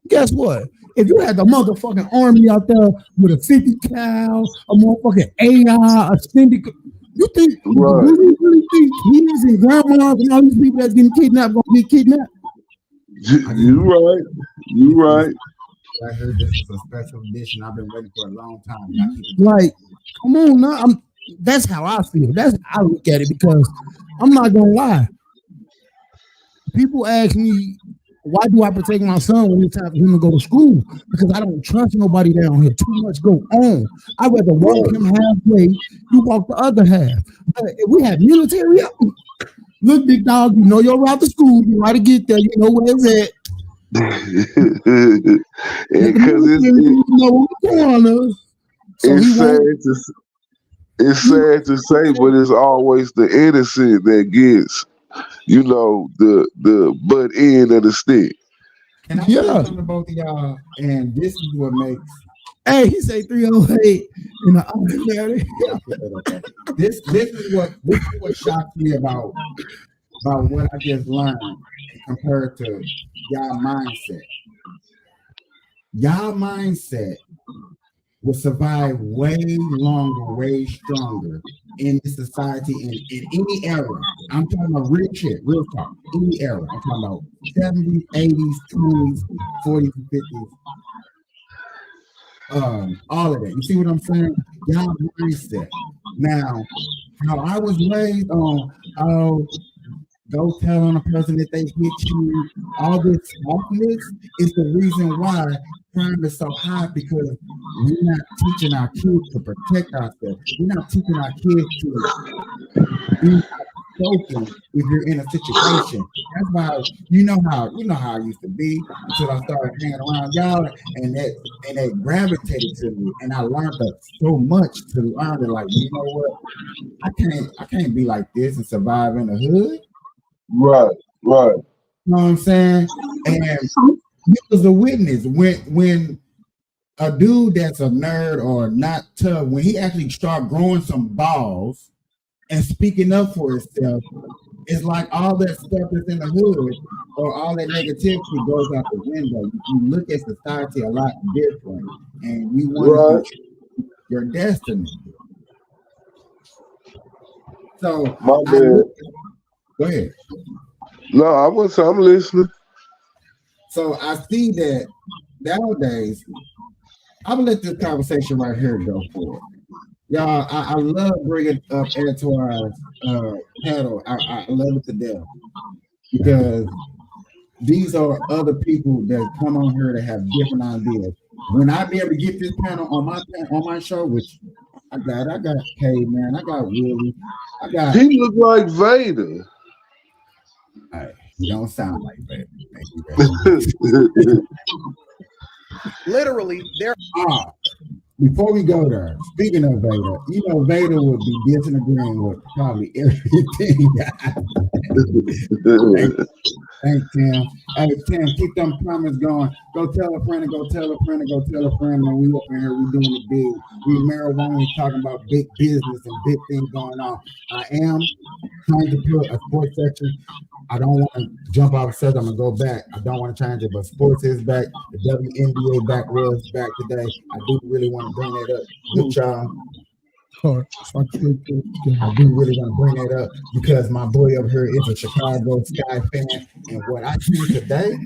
Guess what? If you had the motherfucking army out there with a 50 cal, a motherfucking AI, a extended, you think you really think kids and grandmas and all these people that's getting kidnapped gonna get kidnapped? You right. You right. I heard this is a special edition. I've been waiting for a long time. Like, come on now. That's how I feel. That's how I look at it, because I'm not gonna lie. People ask me, why do I protect my son when it's time for him to go to school? Because I don't trust nobody down here. Too much go on. I'd rather walk him halfway, you walk the other half. But if we have military up, look, big dog, you know your route to school. You know how to get there. You know where it's at. Because it's sad to say, but it's always the innocent that gets, you know, the butt end of the stick. And I say something about y'all, and this is what makes. Hey, he say 308 in the This is what shocks me about what I just learned compared to y'all mindset. Y'all mindset will survive way longer, way stronger in this society, in any era. I'm talking about real shit, real talk, any era. I'm talking about 70s, 80s, 20s, 40s, and 50s. All of that. You see what I'm saying? Y'all mindset. Now, how I was raised on, go tell on a person that they hit you, all this softness is the reason why crime is so high, because we're not teaching our kids to protect ourselves. We're not teaching our kids to be outspoken if you're in a situation. That's why you know how I used to be until I started hanging around y'all, and they gravitated to me, and I learned so much to learn it. Like, you know what? I can't be like this and survive in the hood. Right. You know what I'm saying? And you was a witness when a dude that's a nerd or not tough, when he actually start growing some balls and speaking up for himself, it's like all that stuff that's in the hood or all that negativity goes out the window. You look at society a lot different, and you want to control your destiny. So go ahead. No, I'm listening. So I see that nowadays, I'm gonna let this conversation right here go for it. Y'all, I love bringing up Antoine's panel. I love it to death, because these are other people that come on here that have different ideas. When I be able to get this panel on my show, which I got Caveman, I got Willie, He look like Vader. You don't sound like Vader. Thank you. Literally, there are. Before we go there, speaking of Vader, you know Vader would be disagreeing with probably everything. Thanks, Tim. Hey, Tim, keep them comments going. Go tell a friend and go tell a friend and go tell a friend. And we up in here, we doing it big. We marijuana, we talking about big business and big things going on. I am trying to put a sports section. I don't want to jump off subject. I'm gonna go back. I don't want to change it, but sports is back. The WNBA back was back today. I do really want to bring that up with y'all. I do really want to bring that up because my boy over here is a Chicago Sky fan, and what I seen today,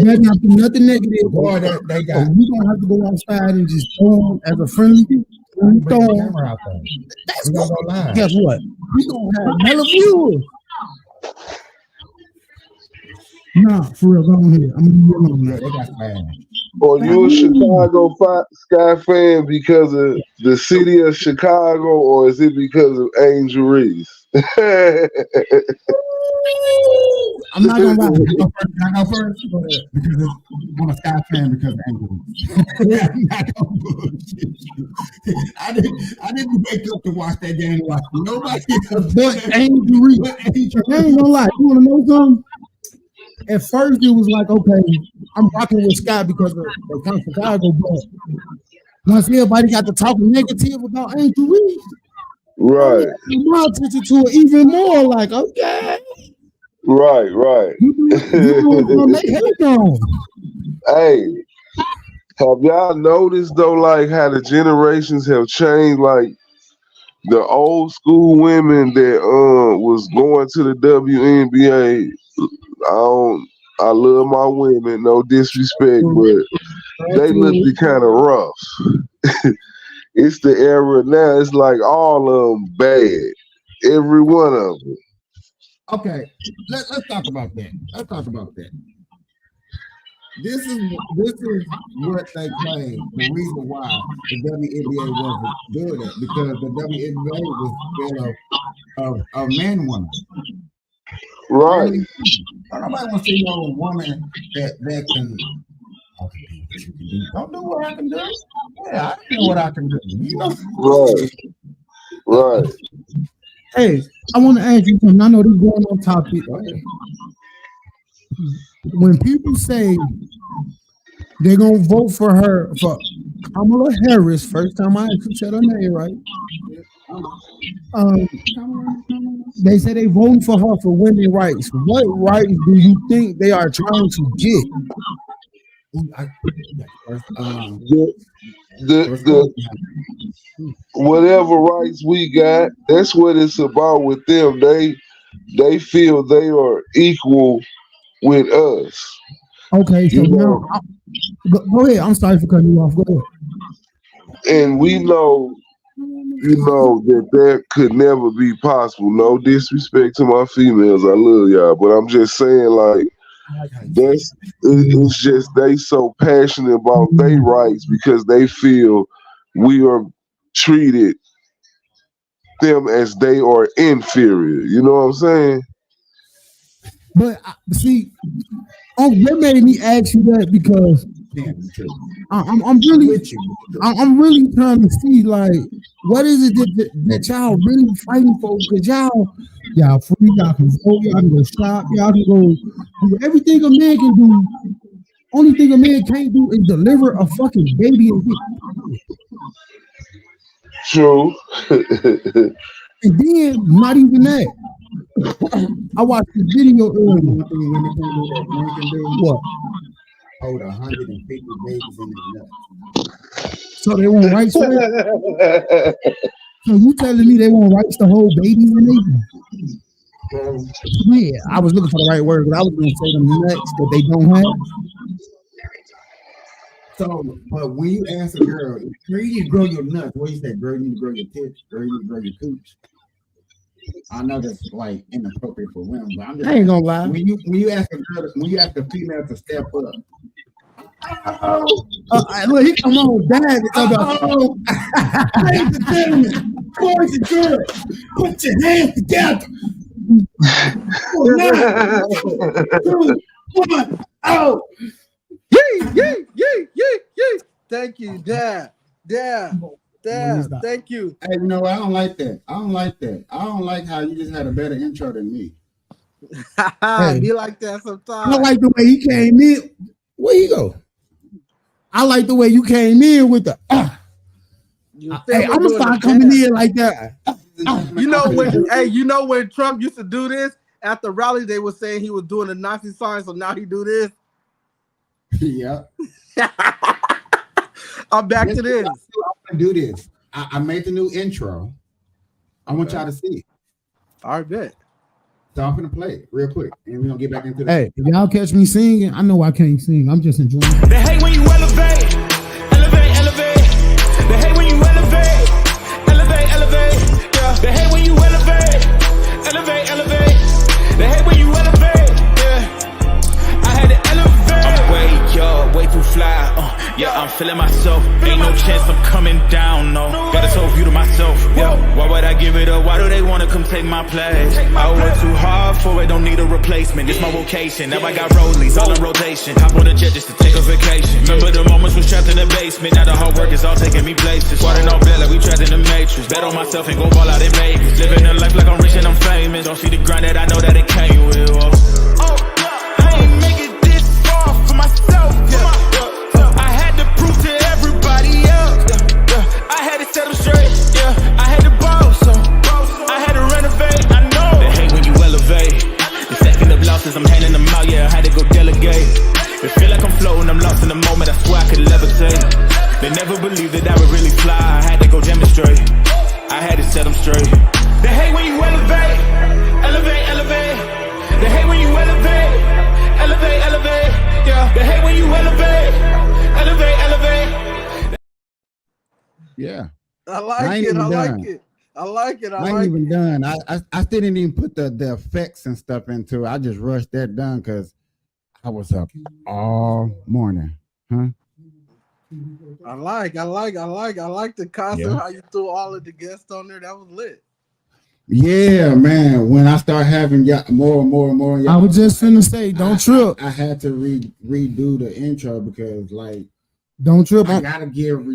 nothing negative. Boy, that they got. We gonna have to go outside and just throw them as a friendly Bring the camera out there. That's We gonna go live. Guess what? We gonna have hella viewers. Nah, for real, go on here. I'm gonna be alone now. They got fans. Or you a Chicago Sky fan because of the city of Chicago, or is it because of Angel Reese? I'm not gonna lie. Can I go first? Because I'm a Sky fan because of Angel Reese. I'm not gonna bullshit you. I didn't wake up to watch that game like nobody else. But Angel Reese. I ain't gonna lie. You wanna know something? At first, it was like, okay, I'm rocking with Scott because of Chicago, but once everybody got to talking negative about Angel Reese, right, my attention to it even more. Like, okay, right. Hey, have y'all noticed though, like how the generations have changed? Like the old school women that was going to the WNBA. I love my women, no disrespect, but they looked kind of rough. It's the era now. It's like all of them bad, every one of them. Okay, let's talk about that. This is what they claim. The reason why the WNBA wasn't good at, because the WNBA was full of men women. Right. Nobody wants to see no woman that can. Don't do what I can do. Yeah, I know what I can do. You know. Right. Hey, I want to ask you something. I know this is going on topic. When people say they're gonna vote for Kamala Harris, first time I actually said her name right. They say they voting for her for women's rights. What rights do you think they are trying to get? The whatever rights we got, that's what it's about with them. They feel they are equal with us. Okay, so now go ahead. I'm sorry for cutting you off. Go ahead. And we know, that could never be possible. No disrespect to my females, I love y'all, but I'm just saying, like, it's just they so passionate about their rights because they feel we are treated them as they are inferior. You know what I'm saying? But see, that made me ask you that because I'm really trying to see, like, what is it that y'all really fighting for? Because y'all free, y'all can vote, y'all can go shop, y'all can go do everything a man can do. Only thing a man can't do is deliver a fucking baby and True. And then not even that. I watched the video earlier. What? Hold 150 babies in the nuts. So they want rights for it? So you telling me they want rights to hold babies in it? Yeah, I was looking for the right word, but I was going to say them nuts that they don't have. So, but when you ask a girl, you need to grow your nuts, what you say? Girl, you need to grow your tits. Girl, you need to grow your cooch. I know that's like inappropriate for women, but I'm just. I ain't gonna lie. When you ask a girl, when you ask a female to step up. Look, he come on, dad. Ladies and gentlemen, boys and girls, put your hands together. 9, 2, 1, oh. Yee. Thank you, Dad. Thank you. Hey, I don't like that. I don't like how you just had a better intro than me. Hey. Be like that sometimes. I like the way he came in. Where you go? I like the way you came in with the. Hey, I'm gonna start coming in like that. You know when, hey, you know when Trump used to do this at the rally, they were saying he was doing a Nazi sign, so now he do this. Yeah. I'm back to this. I'm gonna do this. I made the new intro. I want y'all to see it. All right, bet. So I'm gonna play it real quick, and we're gonna get back into the. Hey, if y'all catch me singing, I know I can't sing. I'm just enjoying it. They hate when you elevate. They hate when you elevate. Yeah. They hate when you elevate. They hate when you elevate. Yeah. I had to elevate. I'm way up, way too fly. Yeah, I'm feeling myself. Ain't no chance I'm coming down, no. Got this whole view to myself. Yeah. Why would I give it up? Why do they wanna come take my place? I work too hard for it, don't need a replacement. This my vocation. Now I got rollies all in rotation. Hop on a jet just to take a vacation. Remember the moments was trapped in the basement. Now the hard work is all taking me places. Water no bed like we trapped in the matrix. Bet on myself and go ball out in Vegas. Living a life like I'm rich and I'm famous. Don't see the grind that I know that it came with. I ain't make it this far for myself. I had to prove to everybody else. I had to set them straight. Yeah, I had to boss. I had to renovate. I know they hate when you elevate. The second of losses, I'm handing them out. Yeah, I had to go delegate. It feel like I'm floating. I'm lost in the moment. I swear I could levitate. They never believed that I would really fly. I had to go demonstrate. I had to set them straight. They hate when you elevate. They hate when you elevate. Yeah, they hate when you elevate. Yeah. I like it. I like it. I like it. I ain't even done. I still didn't even put the effects and stuff into it. I just rushed that done because I was up all morning. Huh? I like the concept, how you threw all of the guests on there. That was lit. Yeah, man. When I start having more and more, I was just finna say, don't trip. I had to redo the intro because, like, don't trip. I gotta give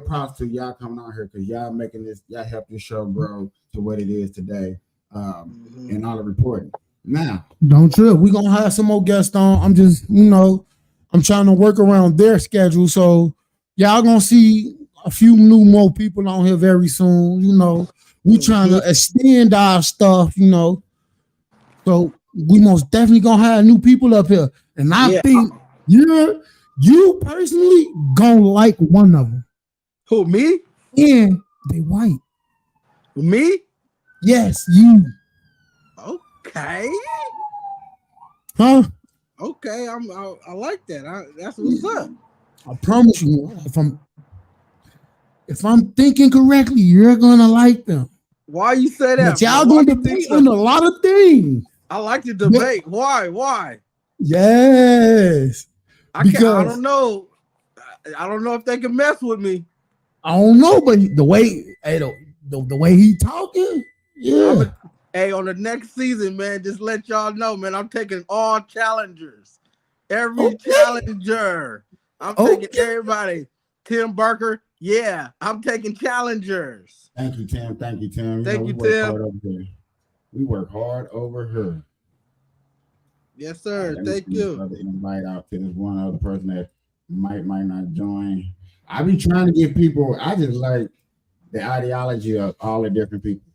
props to y'all coming on here because y'all making this, y'all help this show grow to what it is today, and all the reporting. Now, don't trip. We're gonna have some more guests on. I'm just, I'm trying to work around their schedule. So y'all gonna see a few more people on here very soon. We trying to extend our stuff, So we most definitely gonna have new people up here. And I think you personally gonna like one of them. Who, me? And they white. Me? Yes, you. Okay. Huh? Okay, I like that. That's what's up. I promise you, if I'm thinking correctly, you're gonna like them. Why you say that? But y'all gonna debate on a lot of things. I like to debate. Why? Yes. I don't know. I don't know if they can mess with me. I don't know, but the way he talking, yeah. On the next season, man, just let y'all know, man, I'm taking all challengers. Every challenger. I'm taking everybody. Tim Barker, yeah, I'm taking challengers. Thank you, Tim. Thank you, Tim. We work hard over here. Yes, sir. Thank you. Invite out to this one other person that might not join. I be trying to get people. I just like the ideology of all the different people.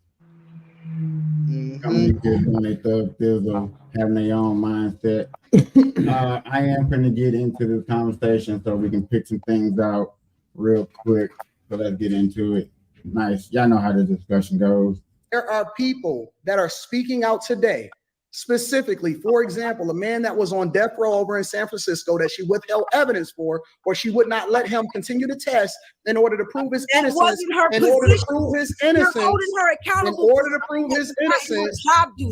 Coming here doing their thug thizzle, having their own mindset. I am going to get into this conversation so we can pick some things out real quick. So let's get into it. Nice. Y'all know how the discussion goes. There are people that are speaking out today. Specifically, for example, a man that was on death row over in San Francisco that she withheld evidence for, or she would not let him continue to test in order to prove his innocence. In order to prove his innocence.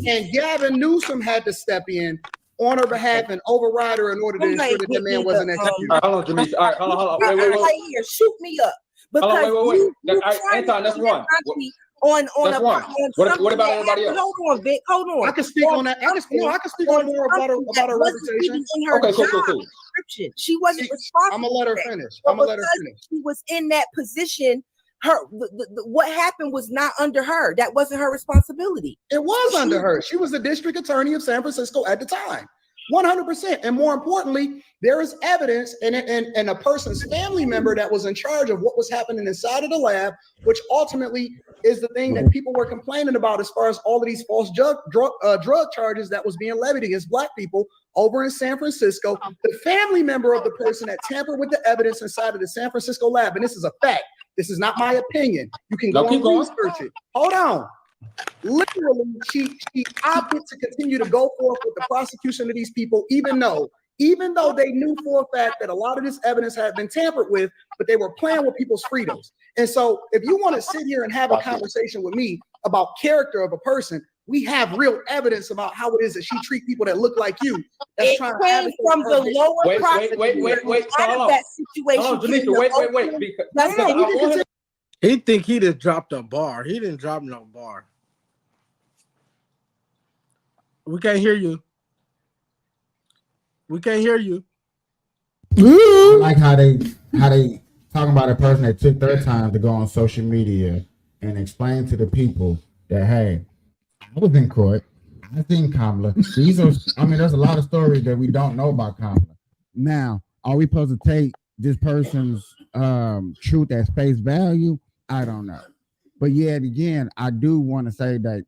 And Gavin Newsom had to step in on her behalf and override her in order to ensure that the man wasn't executed. Hold on, Jimmy. All right, hold on. Wait. Right here, shoot me up. Because wait. Anton, that's one. On what about everybody else? Hold on, Vic. Hold on. I can speak on that. I can speak on more about her reputation. Cool. She wasn't responsible. I'm gonna let her finish. She was in that position. What happened was not under her. That wasn't her responsibility. It was under her. She was the district attorney of San Francisco at the time. 100%. And more importantly, there is evidence and a person's family member that was in charge of what was happening inside of the lab, which ultimately is the thing that people were complaining about as far as all of these false drug charges that was being levied against Black people over in San Francisco. The family member of the person that tampered with the evidence inside of the San Francisco lab, and this is a fact. This is not my opinion. You can go and research it. Hold on. Literally, she opted to continue to go forth with the prosecution of these people, even though they knew for a fact that a lot of this evidence had been tampered with, but they were playing with people's freedoms. And so if you want to sit here and have a conversation with me about character of a person, we have real evidence about how it is that she treats people that look like you. It came from the lower Wait. out of that situation. Janisha, He think he just dropped a bar. He didn't drop no bar. We can't hear you. We can't hear you. I like how they talking about a person that took their time to go on social media and explain to the people that, hey, I was in court. I seen Kamala. There's a lot of stories that we don't know about Kamala. Now, are we supposed to take this person's truth at face value? I don't know. But yet again, I do want to say that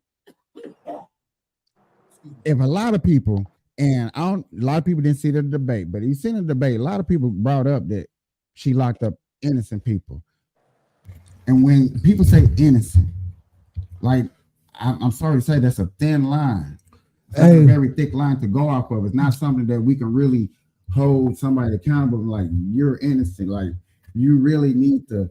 if a lot of people, and a lot of people didn't see the debate, but you seen the debate, a lot of people brought up that she locked up innocent people. And when people say innocent, like, I'm sorry to say, that's a thin line. That's a very thick line to go off of. It's not something that we can really hold somebody accountable. Like, you're innocent. Like, you really need to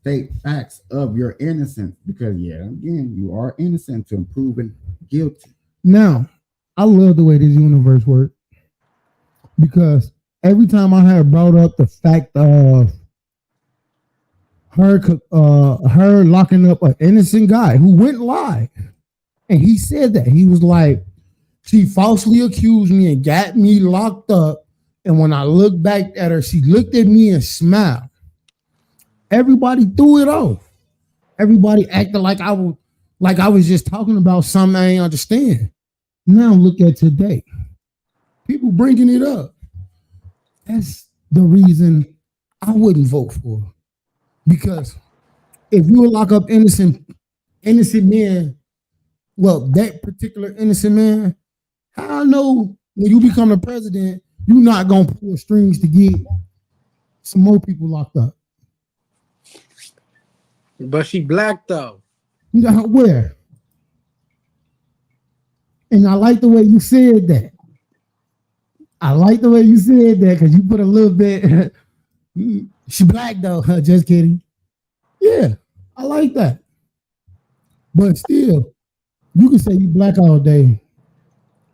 state facts of your innocence because, again, you are innocent until proven guilty. Now, I love the way this universe works because every time I have brought up the fact of her locking up an innocent guy who went live, and he said that he was like, she falsely accused me and got me locked up, and when I looked back at her, she looked at me and smiled. Everybody threw it off. Everybody acted like I was just talking about something I ain't understand. Now look at today. People bringing it up. That's the reason I wouldn't vote for her. Because if you would lock up innocent men, well, that particular innocent man, how I know when you become the president, you're not gonna pull strings to get some more people locked up. But she Black though. Where? And I like the way you said that. Because you put a little bit. She Black though. Just kidding. Yeah, I like that. But still, you can say you Black all day.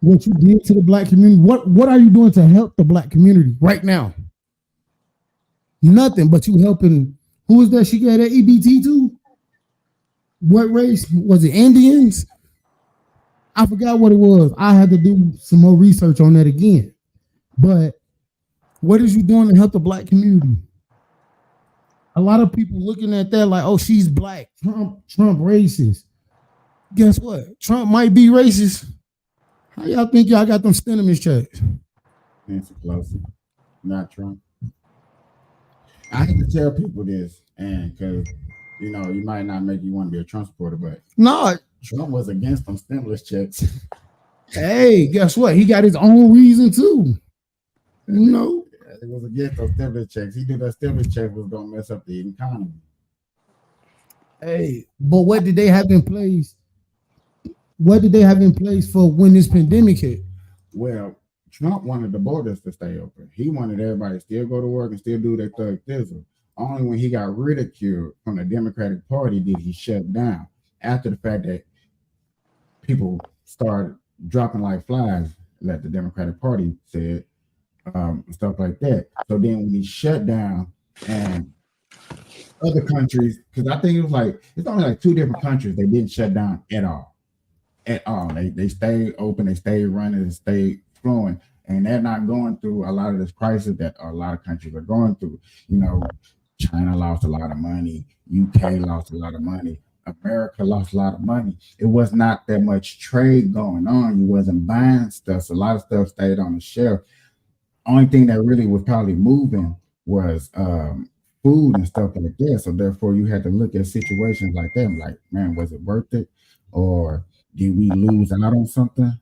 What you did to the Black community. What are you doing to help the Black community right now? Nothing. But you helping. Who was that she got that EBT to? What race? Was it Indians? I forgot what it was. I had to do some more research on that again. But what is you doing to help the Black community? A lot of people looking at that like, oh, she's Black. Trump racist. Guess what? Trump might be racist. How y'all think y'all got them stimulus checks? Nancy Pelosi, not Trump. I hate to tell people this, and because you might not make you want to be a Trump supporter, but no, Trump was against them stimulus checks. Hey, guess what? He got his own reason too. It was against those stimulus checks. He knew that stimulus check was gonna mess up the economy. Hey, but what did they have in place? What did they have in place for when this pandemic hit? Well, Trump wanted the borders to stay open. He wanted everybody to still go to work and still do their thug thizzle. Only when he got ridiculed from the Democratic Party did he shut down. After the fact that people started dropping like flies, like the Democratic Party said, stuff like that. So then when he shut down and other countries, because I think it's only like 2 different countries they didn't shut down at all. They stayed open, they stayed running, they stayed flowing, and they're not going through a lot of this crisis that a lot of countries are going through. China lost a lot of money, UK lost a lot of money, America lost a lot of money. It was not that much trade going on. You wasn't buying stuff. So a lot of stuff stayed on the shelf. Only thing that really was probably moving was food and stuff like that. So therefore, you had to look at situations like that, like, man, was it worth it, or did we lose out on something?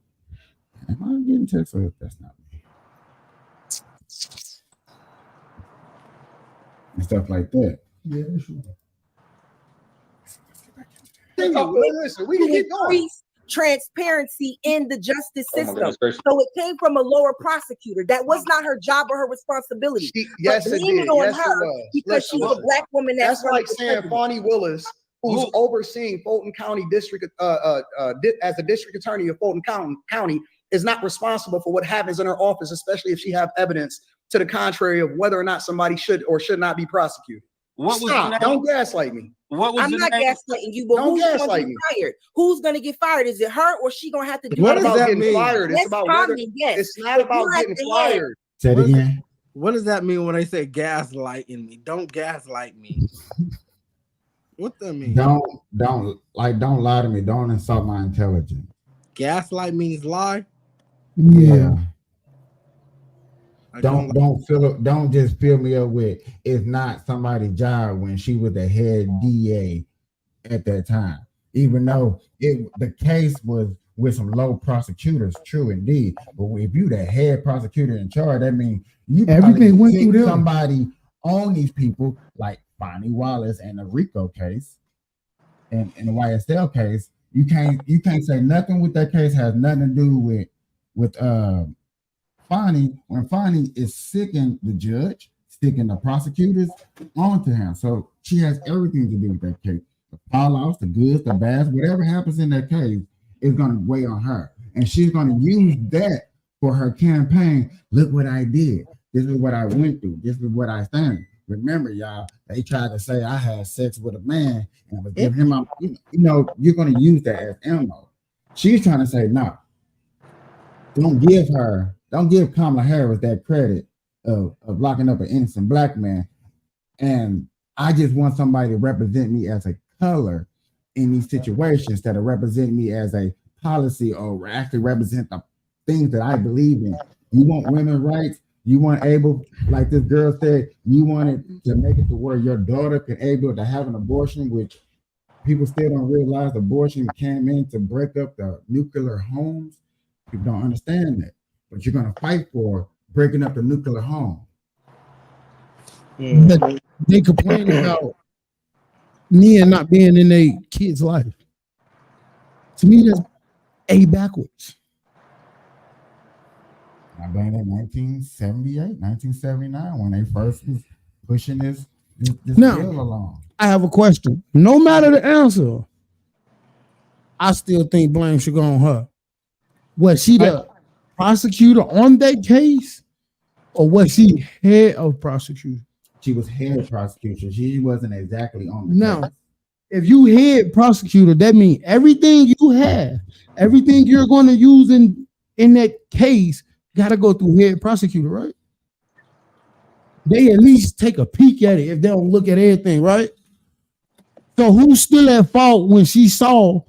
Am I getting text? That's not me. And stuff like that. Yeah, sure. Listen, we can keep going. Increase transparency in the justice Oh my system. goodness gracious. So it came from a lower prosecutor. That was not her job or her responsibility. Yes, But it blame did. on Yes, it her was. because she's a black woman That's running like for saying president. Fonnie Willis, who's overseeing Fulton County District as a district attorney of Fulton County, is not responsible for what happens in her office, especially if she have evidence to the contrary of whether or not somebody should or should not be prosecuted. What was Stop. the name? Don't gaslight me. What was I'm the not name? gaslighting you, but Don't who's going to gaslight get me. fired? Who's going to get fired? Is it her or she going to have to do It's not it? about getting fired. It's Yes, about whether. Carmen, yes. It's not But about you're at getting the head. fired. Say it again. What does that mean when they say gaslighting me? Don't gaslight me. What that mean? Don't lie to me. Don't insult my intelligence. Gaslight means lie. Yeah. Don't just fill me up with it's not somebody's job when she was the head DA at that time. Even though the case was with some low prosecutors, true indeed. But if you the head prosecutor in charge, that means you Everything went probably through them. somebody on these people, like Bonnie Wallace and the RICO case and the YSL case. You can't say nothing with that case has nothing to do with Fonnie, when Fonnie is sicking the judge, sticking the prosecutors onto him. So she has everything to do with that case. The fallouts, the goods, the bads, whatever happens in that case is going to weigh on her. And she's going to use that for her campaign. Look what I did. This is what I went through. This is what I stand. Remember, y'all, they tried to say I had sex with a man and I was giving him up. You're going to use that as ammo. She's trying to say, no, don't give Kamala Harris that credit of locking up an innocent black man. And I just want somebody to represent me as a color in these situations instead of representing me as a policy or actually represent the things that I believe in. You want women's rights? You want able, like this girl said, you wanted to make it to where your daughter could able to have an abortion, which people still don't realize abortion came in to break up the nuclear homes. People don't understand that. But you're going to fight for breaking up the nuclear home. But they complain about Nia not being in a kid's life. To me, that's A backwards. I blame it 1978, 1979 when they first was pushing this Now, bill along. I have a question. No matter the answer, I still think blame should go on her. Was she the prosecutor on that case, or was she head of prosecution? She was head prosecutor. She wasn't exactly on the Now, case. if you head prosecutor, that means everything you have, everything you're going to use in that case, got to go through head prosecutor, right? They at least take a peek at it if they don't look at everything, right? So who's still at fault when she saw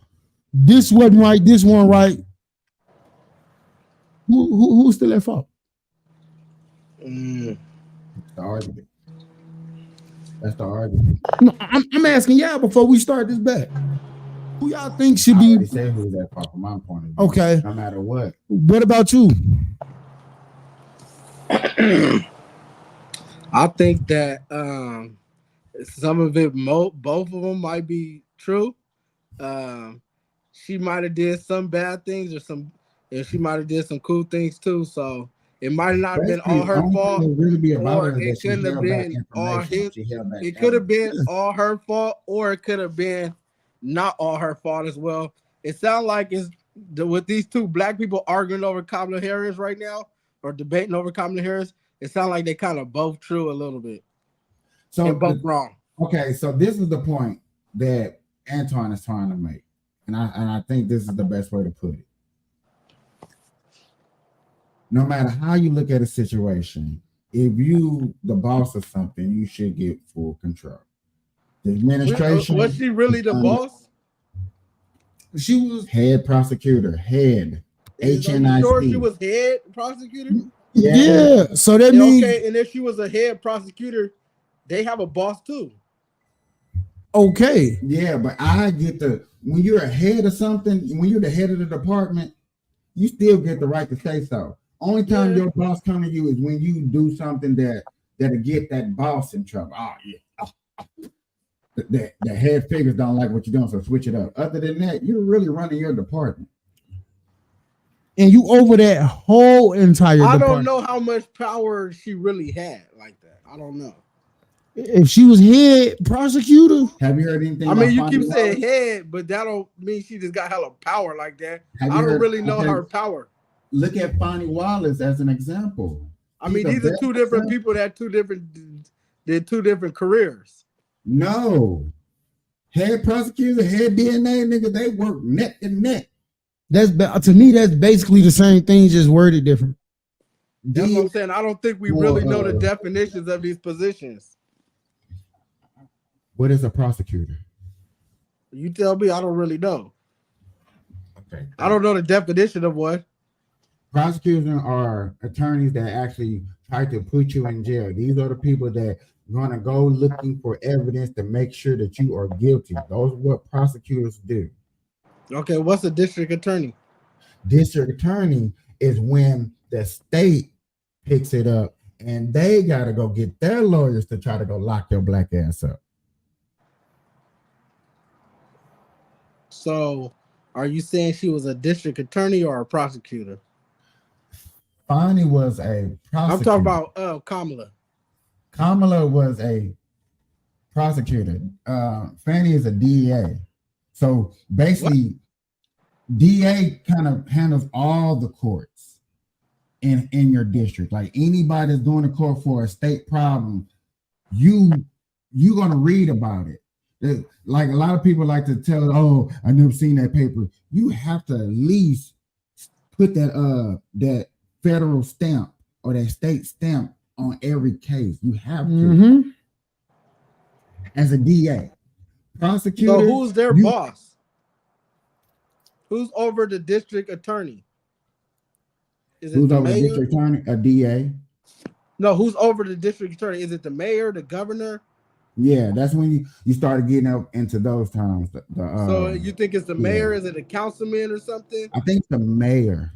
this wasn't right, this one right? Who's still at fault? The argument. That's the argument. No, I'm asking y'all before we start this back. Who y'all think should be? They say who's at fault from my point of view. Okay. No matter what. What about you? I think that some of it, both of them might be true. She might have did some bad things, and she might have did some cool things too. So it might not have been all her fault, or it couldn't have been all his. It could have been all her fault, or it could have been not all her fault as well. It sounds like it's with these two black people arguing over Kamala Harris right now, or debating over Kamala Harris. It sounds like they kind of both true a little bit. So and both wrong. Okay, so this is the point that Antoine is trying to make, and I think this is the best way to put it. No matter how you look at a situation, if you the boss of something, you should get full control. The administration. Was she really the boss? She was head prosecutor, head. Are you HNIC. sure she was head prosecutor? Yeah. So that means okay, and if she was a head prosecutor, they have a boss too. Okay. Yeah, but I get when you're a head of something, when you're the head of the department, you still get the right to say so. Only time your boss come to you is when you do something that'll get that boss in trouble. Oh yeah. The head figures don't like what you're doing, so switch it up. Other than that, you're really running your department. And you over that whole entire I department. don't know how much power she really had like that. I don't know. If she was head prosecutor, have you heard anything? I mean, you keep saying head, but that don't mean she just got hella power like that. I don't really know her power. Look at Fonnie Wallace as an example. I mean, these are two different people that did two different careers. No, head prosecutor, head DNA nigga, they work neck and neck. That's to me, that's basically the same thing, just worded different. That's what I'm saying. I don't think we really know the definitions of these positions. What is a prosecutor? You tell me. I don't really know. Okay. I don't know the definition of what. Prosecutors are attorneys that actually try to put you in jail. These are the people that gonna go looking for evidence to make sure that you are guilty. Those are what prosecutors do. Okay, what's a district attorney? District attorney is when the state picks it up and they gotta go get their lawyers to try to go lock your black ass up. So, are you saying she was a district attorney or a prosecutor? Fonnie was a prosecutor. I'm talking about Kamala. Kamala was a prosecutor. Fannie is a DA. So basically, DA kind of handles all the courts in your district. Like anybody that's going to court for a state problem, you're gonna read about it. Like a lot of people like to tell, oh, I never seen that paper. You have to at least put that federal stamp or that state stamp on every case. You have to. As a DA. Prosecutor. So who's their boss? Who's over the district attorney? Is it who's the over mayor? the district attorney? A DA. No, who's over the district attorney? Is it the mayor, the governor? Yeah, that's when you started getting up into those times. So you think it's the mayor? Is it a councilman or something? I think it's the mayor,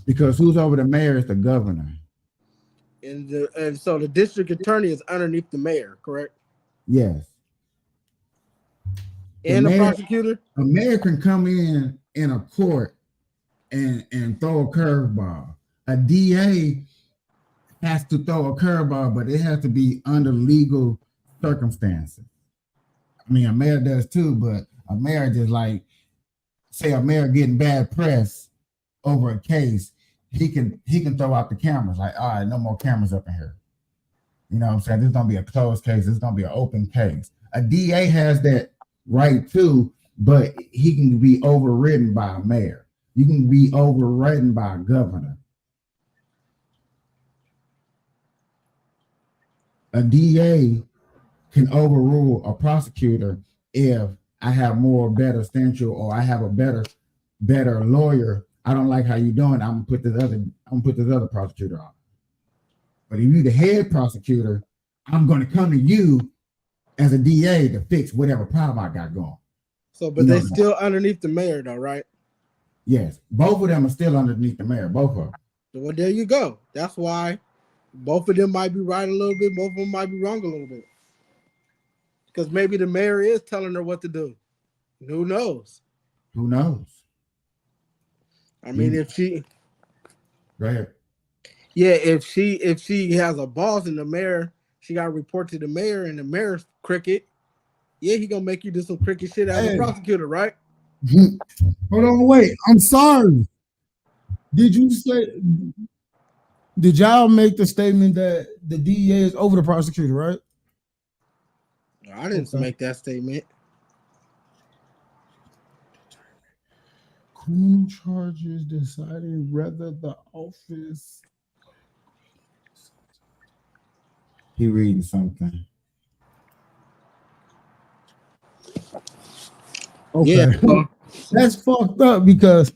because who's over the mayor is the governor. And so the district attorney is underneath the mayor, correct? Yes. And the prosecutor? A mayor can come in a court and throw a curveball. A DA has to throw a curveball, but it has to be under legal circumstances. I mean, a mayor does too, but a mayor just like, say a mayor getting bad press over a case, he can throw out the cameras, like, all right, no more cameras up in here. You know what I'm saying? This is gonna be a closed case, this is gonna be an open case. A DA has that right too, but he can be overridden by a mayor. You can be overridden by a governor. A DA can overrule a prosecutor if I have more better potential or I have a better lawyer. I don't like how you're doing. I'm gonna put this other prosecutor on. But if you're the head prosecutor, I'm gonna come to you as a DA to fix whatever problem I got going. So, but they're still underneath the mayor, though, right? Yes, both of them are still underneath the mayor. Both of them. Well, there you go. That's why both of them might be right a little bit. Both of them might be wrong a little bit. Because maybe the mayor is telling her what to do. Who knows? Who knows? I mean, if she, go ahead. Yeah, if she has a boss and the mayor, she got to report to the mayor, and the mayor's crooked. Yeah, he gonna make you do some crooked shit as a prosecutor, right? Hold on, wait. I'm sorry. Did y'all make the statement that the DEA is over the prosecutor, right? I didn't make that statement. Criminal charges deciding whether the office. He reading something. Okay. Yeah. That's fucked up because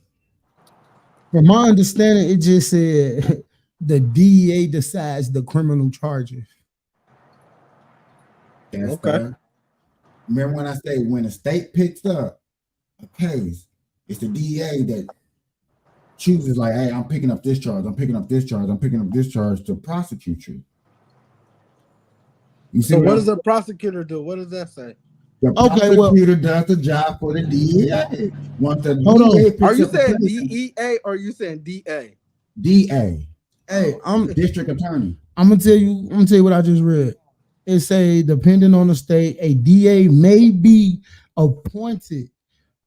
from my understanding, it just said the DEA decides the criminal charges. That's Okay. fair. Remember when I say when the state picks up a case, it's the DEA that chooses like, hey, I'm picking up this charge, I'm picking up this charge, I'm picking up this charge to prosecute you. You see So what what I'm does the prosecutor do? What does that say? The Okay, well- prosecutor does the job for the DEA. Once the Hold on. DEA Are picks you up a saying case, DEA or are you saying DA? DA, Hey, I'm district attorney. I'm gonna tell you what I just read. It say depending on the state, a DA may be appointed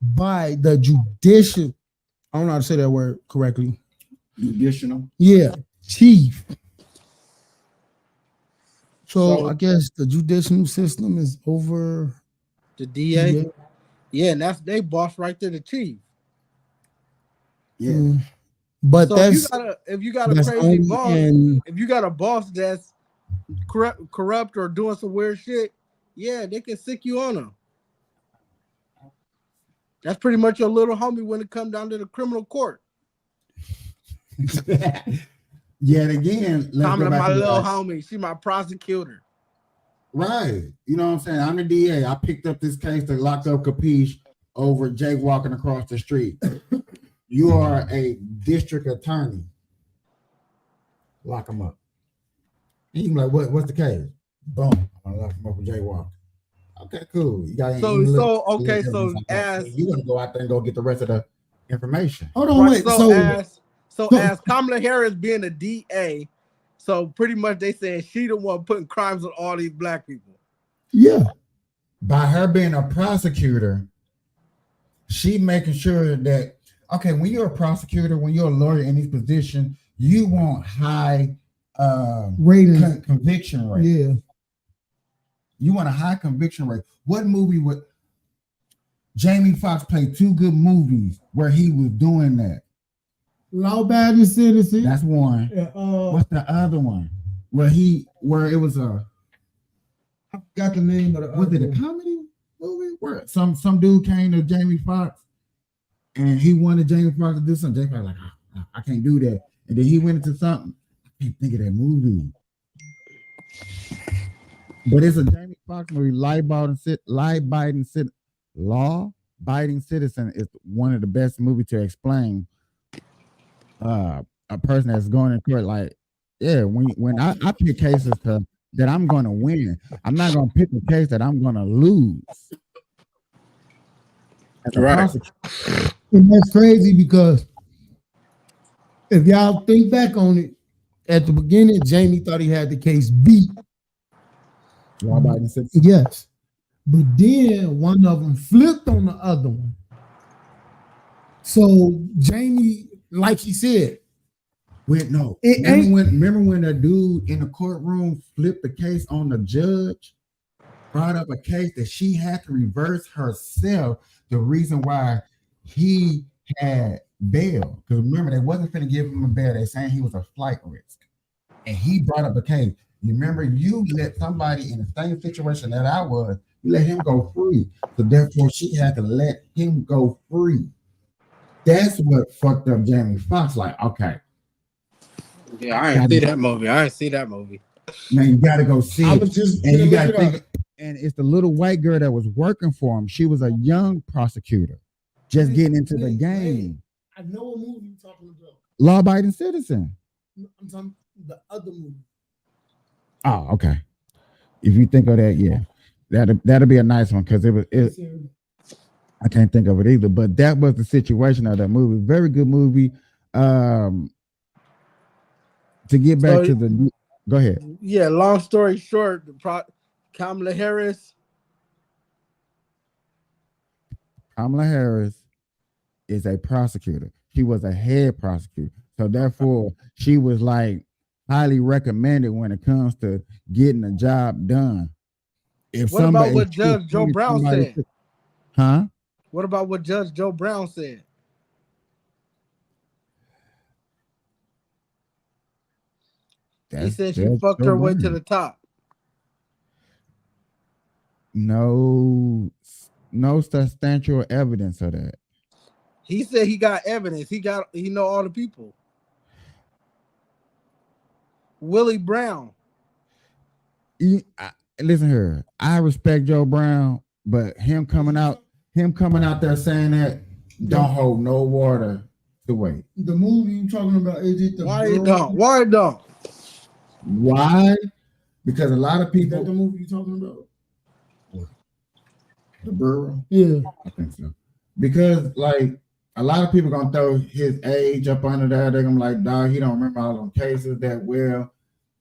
by the judicial. I don't know how to say that word correctly. Judicial. Yeah, chief. So So I guess the judicial system is over the DA? Yeah, and that's they boss right there, the chief. Yeah. But So that's if you got a that's crazy only boss, in if you got a boss that's corrupt or doing some weird shit, yeah, they can sick you on them. That's pretty much your little homie when it comes down to the criminal court. Yet again, let's Kamala, go back my to little that. homie, she my prosecutor. Right. You know what I'm saying? I'm the DA. I picked up this case that locked up Capiche over Jake walking across the street. You are a district attorney. Lock him up. And you can be like, what's the case? Boom. I'm gonna lock him up with Jake Walker. Okay, cool. You got So as you're gonna go out there and go get the rest of the information. Hold on, right, wait. so as Kamala Harris being a DA, so pretty much they saying she the one putting crimes on all these black people. Yeah. By her being a prosecutor, she making sure that, okay, when you're a prosecutor, when you're a lawyer in this position, you want high rating conviction rate. Yeah. You want a high conviction rate. What movie would Jamie Foxx play 2 good movies where he was doing that? Law-abiding citizen. That's one. What's the other one? Where it was a, I forgot the name of the was it a comedy movie where some dude came to Jamie Foxx and he wanted Jamie Foxx to do something. Jamie Foxx was like, I can't do that. And then he went into something. I can't think of that movie. But it's a Jamie Foxx movie, Law-Abiding Citizen is one of the best movies to explain a person that's going in court. Like, yeah, when I pick cases that I'm going to win, I'm not going to pick a case that I'm going to lose. Right. And that's crazy because if y'all think back on it, at the beginning, Jamie thought he had the case beat. Law-abiding citizen. Yes. But then one of them flipped on the other one. So Jamie, like he said, remember when a dude in the courtroom flipped the case on the judge, brought up a case that she had to reverse herself, the reason why he had bail. Because remember, they wasn't going to give him a bail. They saying he was a flight risk. And he brought up a case. You remember, you let somebody in the same situation that I was, you let him go free. So therefore, she had to let him go free. That's what fucked up Jamie Foxx. Like, okay. Yeah, I ain't see that movie. Man, you gotta go see it. And you gotta think, up. and it's the little white girl that was working for him. She was a young prosecutor, just getting into the game. I know what movie you're talking about. Law-abiding citizen. I'm talking the other movie. Oh, okay. If you think of that, yeah, that'll be a nice one because I can't think of it either. But that was the situation of that movie. Very good movie. To get back to the, go ahead. Yeah, long story short, Kamala Harris. Kamala Harris is a prosecutor. She was a head prosecutor. So therefore, she was like highly recommended when it comes to getting the job done. What about what Judge Joe Brown said? Huh? What about what Judge Joe Brown said? He said she fucked her way to the top. No, no substantial evidence of that. He said he got evidence. He know all the people. Willie Brown. Listen here, I respect Joe Brown, but him coming out there saying that don't hold no water to wait. The movie you talking about, is it the Why don't? Why? Because a lot of people. Is that the movie you talking about? The Burrow? Yeah. I think so. Because like a lot of people gonna throw his age up under there. They're gonna be like, dog, he don't remember all them cases that well.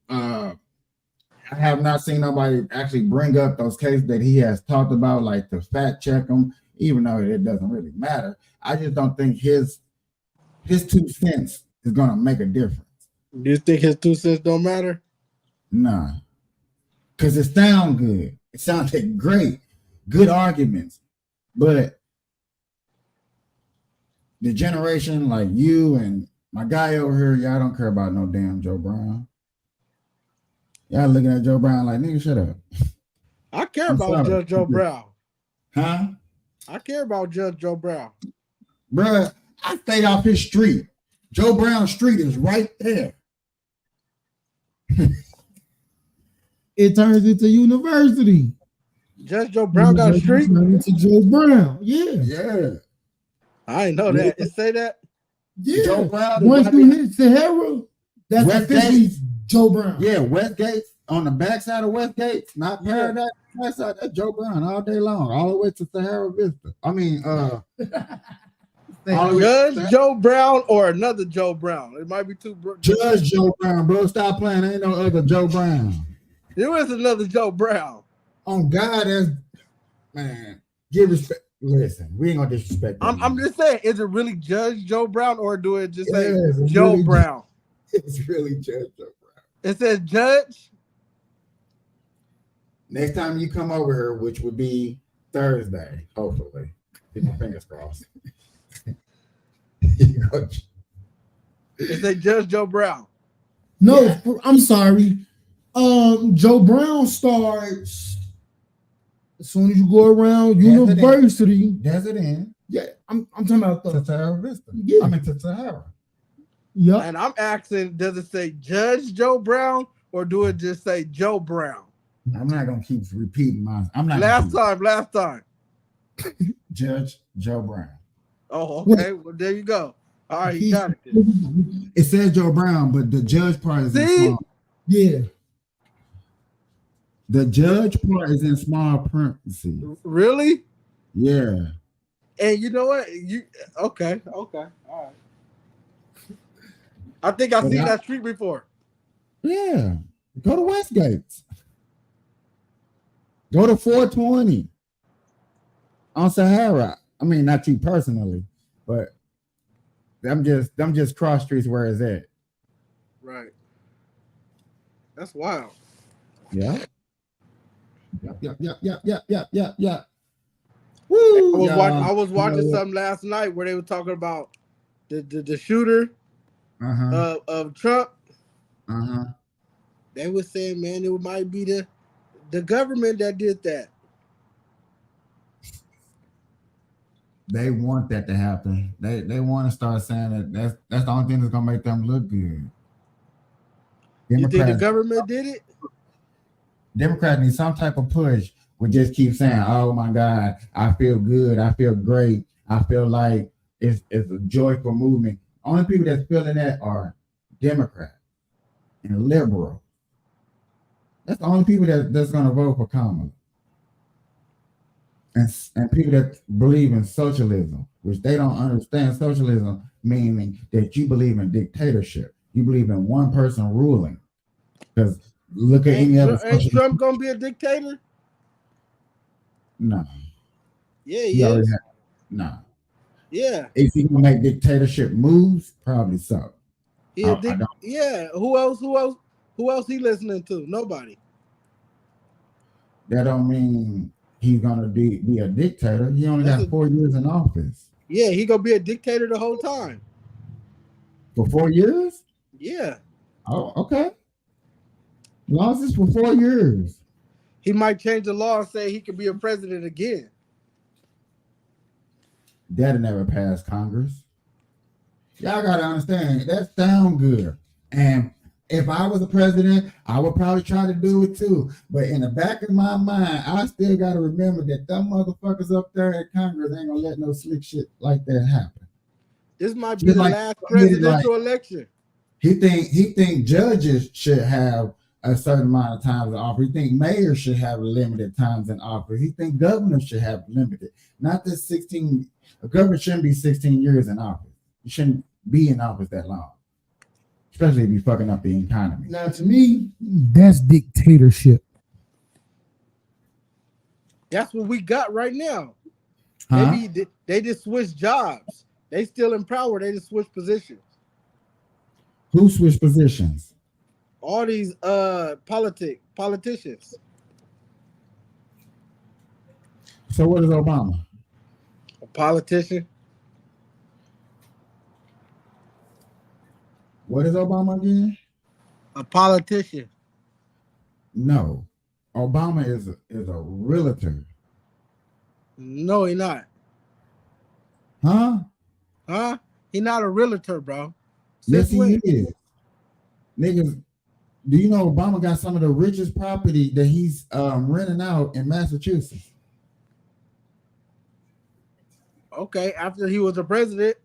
I have not seen nobody actually bring up those cases that he has talked about, like to fact check them, even though it doesn't really matter. I just don't think his 2 cents is gonna make a difference. Do you think his 2 cents don't matter? Nah. Because it sounds good. It sounds like great, good arguments. But the generation like you and my guy over here, y'all don't care about no damn Joe Brown. Y'all looking at Joe Brown like, nigga, shut up. I care about Judge Joe Brown. Huh? I care about Judge Joe Brown. Bruh, I stayed off his street. Joe Brown Street is right there. It turns into university. Judge Joe Brown got a street? Into Joe Brown. Yeah. Yeah. I didn't know that. It say that? Yeah. Joe Brown. Once you hit Sahara, that's officially Joe Brown. Yeah, Westgate, on the backside of Westgate, not Paradise. That's Joe Brown all day long, all the way to Sahara Vista. I mean, Judge Joe Brown or another Joe Brown. It might be two. Judge Joe Brown, bro. Stop playing. Ain't no other Joe Brown. There is another Joe Brown. On God, that's man. Give respect. Listen, we ain't gonna disrespect. I'm just saying, is it really Judge Joe Brown or do it just say Yes, it's Joe really Brown? It's really Judge Joe Brown. It says Judge. Next time you come over here, which would be Thursday, hopefully. Keep my fingers crossed. It says Judge Joe Brown. No, I'm sorry. Joe Brown starts as soon as you go around university. Desert Inn. Yeah, I'm talking about to Sahara Vista. Yeah. I mean to Sahara. Yeah. And I'm asking, does it say Judge Joe Brown or do it just say Joe Brown? I'm not gonna keep repeating mine. I'm not. Last time. Judge Joe Brown. Oh, okay. Well, there you go. All right, you got it. It says Joe Brown, but the judge part is in small. Yeah. The judge part is in small parentheses. Really? Yeah. And you know what? Okay. All right. I think I've seen that street before. Yeah. Go to Westgate. Go to 420 on Sahara. I mean, not you personally, but them just cross streets where it's at. Right. That's wild. Yeah. Yeah. Woo! I was watching something last night where they were talking about the shooter of Trump. They were saying, man, it might be the government that did that. They want that to happen. They want to start saying that that's the only thing that's gonna make them look good. You think the government did it? Democrats need some type of push. We just keep saying, "Oh my God, I feel good. I feel great. I feel like it's a joyful movement." Only people that's feeling that are Democrats and liberal. That's the only people that's gonna vote for Kamala. And people that believe in socialism, which they don't understand socialism, meaning that you believe in dictatorship. You believe in one person ruling. Because look at any other. Ain't Trump gonna be a dictator? No. Yeah, he is. No. Yeah. Is he gonna make dictatorship moves? Probably so. Yeah. Who else he listening to? Nobody. That don't mean he's gonna be a dictator. He only got 4 years in office. Yeah, he gonna be a dictator the whole time. For 4 years? Yeah. Oh, okay. As long as it's for 4 years. He might change the law and say he could be a president again. That'll never pass Congress. Y'all gotta understand that sound good. And if I was a president, I would probably try to do it too. But in the back of my mind, I still gotta remember that them motherfuckers up there at Congress ain't gonna let no slick shit like that happen. This might be Just the like last did it presidential election. He think judges should have a certain amount of times in office. He think mayors should have limited times in office. He think governors should have limited. Not this 16. A governor shouldn't be 16 years in office. You shouldn't be in office that long, especially if you're fucking up the economy. Now, to me, that's dictatorship. That's what we got right now. Huh? Maybe they just switched jobs. They still in power. They just switched positions. Who switched positions? All these politicians. So what is Obama? A politician. What is Obama again? A politician. No, Obama is a realtor. No, he not. Huh? Huh? He not a realtor, bro. Yes, he is. Niggas, do you know Obama got some of the richest property that he's renting out in Massachusetts? Okay, after he was a president.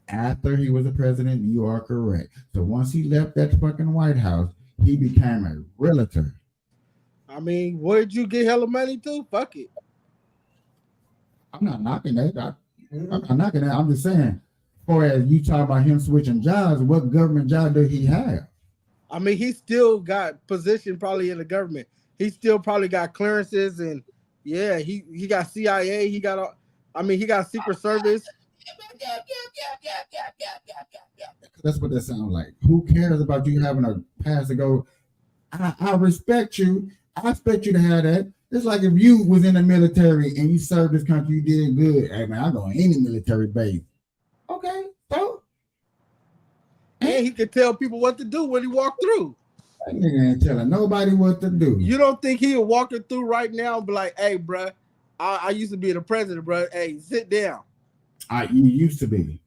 After he was a president, you are correct. So once he left that fucking White House, he became a realtor. I mean, where did you get hella money to? Fuck it. I'm not knocking that. I'm not knocking that. I'm just saying, for as you talk about him switching jobs, what government job does he have? I mean, he still got position probably in the government. He still probably got clearances and yeah, he got CIA. He got he got Secret Service. That's what that sounds like. Who cares about you having a pass to go? I respect you. I expect you to have that. It's like if you was in the military and you served this country, you did good. Hey man, I go on any military base. Okay, so and he could tell people what to do when he walked through. That nigga ain't telling nobody what to do. You don't think he'll walk it through right now and be like, hey, bro, I used to be the president, bro. Hey, sit down. You used to be.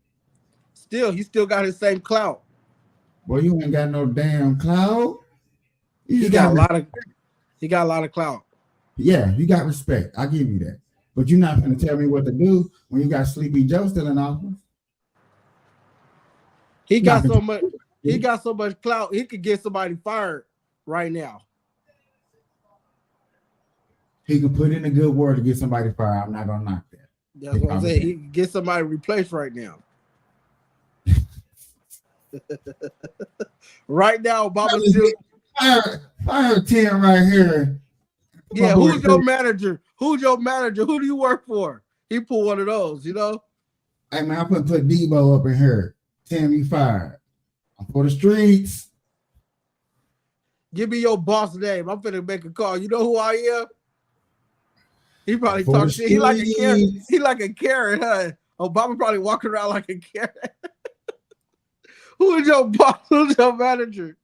He still got his same clout. Boy, you ain't got no damn clout. He got a lot of clout. Yeah, you got respect. I give you that. But you're not going to tell me what to do when you got Sleepy Joe still in office. He got so much clout, he could get somebody fired right now. He could put in a good word to get somebody fired. I'm not going to knock that. That's what I'm saying. He can get somebody replaced right now. Right now, Obama's still fire 10 right here. Yeah, who's your manager? Who's your manager? Who do you work for? He pulled one of those, you know? Hey man, I put Debo up in here. 10 me fired. I'm for the streets. Give me your boss name. I'm finna make a call. You know who I am? He probably talks shit. He like a Karen. He like a Karen, huh? Obama probably walking around like a Karen. Who is your boss? Who's your manager?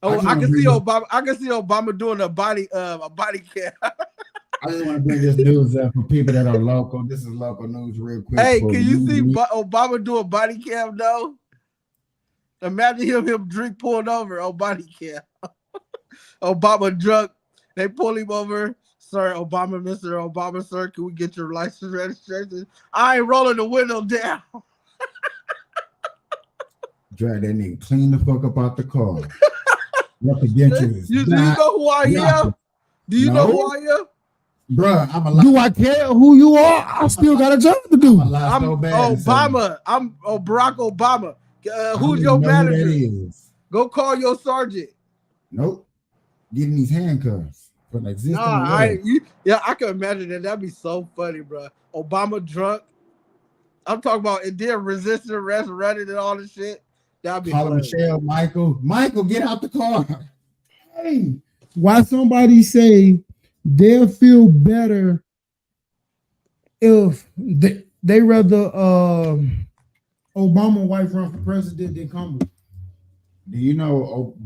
Oh, I can see Obama. I can see Obama doing a body cam. I just want to bring this news up for people that are local. This is local news real quick. Hey, can you see Obama do a body cam though? Imagine him drink pulled over on body cam. Obama drunk. They pull him over. Sir, Obama, Mr. Obama, sir, can we get your license registration? I ain't rolling the window down. Drag that nigga clean the fuck up out the car. Do you know who I am? Do you know who I am? Bruh, I'm a Do I care who you are? I still got a job to do. I'm Obama. I'm Barack Obama. Who's your manager? Go call your sergeant. Nope. Getting these handcuffs for an existing. I can imagine that. That'd be so funny, bro. Obama drunk. I'm talking about and then resisting arrest, running and all this shit. That'd be Call Michelle, Michael, get out the car. Hey, why somebody say they'll feel better if they rather Obama wife run for president than Kamala? Do you know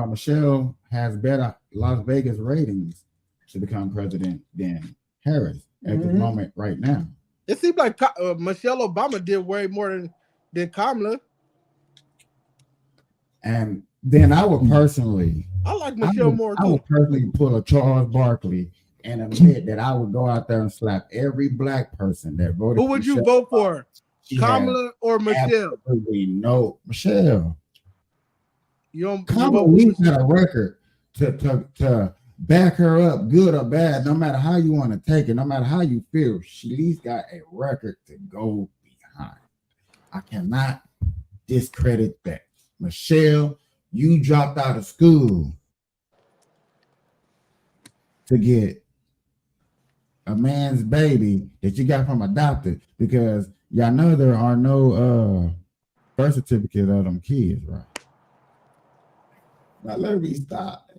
Michelle has better Las Vegas ratings to become president than Harris at the moment right now. It seemed like Michelle Obama did way more than Kamala. And then I would personally, I like Michelle more I too. would personally pull a Charles Barkley and admit that I would go out there and slap every black person that voted. Who would you vote for, Kamala or Michelle? Absolutely no, Michelle. Kamala at least had a record to back her up, good or bad, no matter how you want to take it, no matter how you feel. She at least got a record to go behind. I cannot discredit that. Michelle, you dropped out of school to get a man's baby that you got from adopted, because y'all know there are no birth certificate of them kids, right? Now let me stop.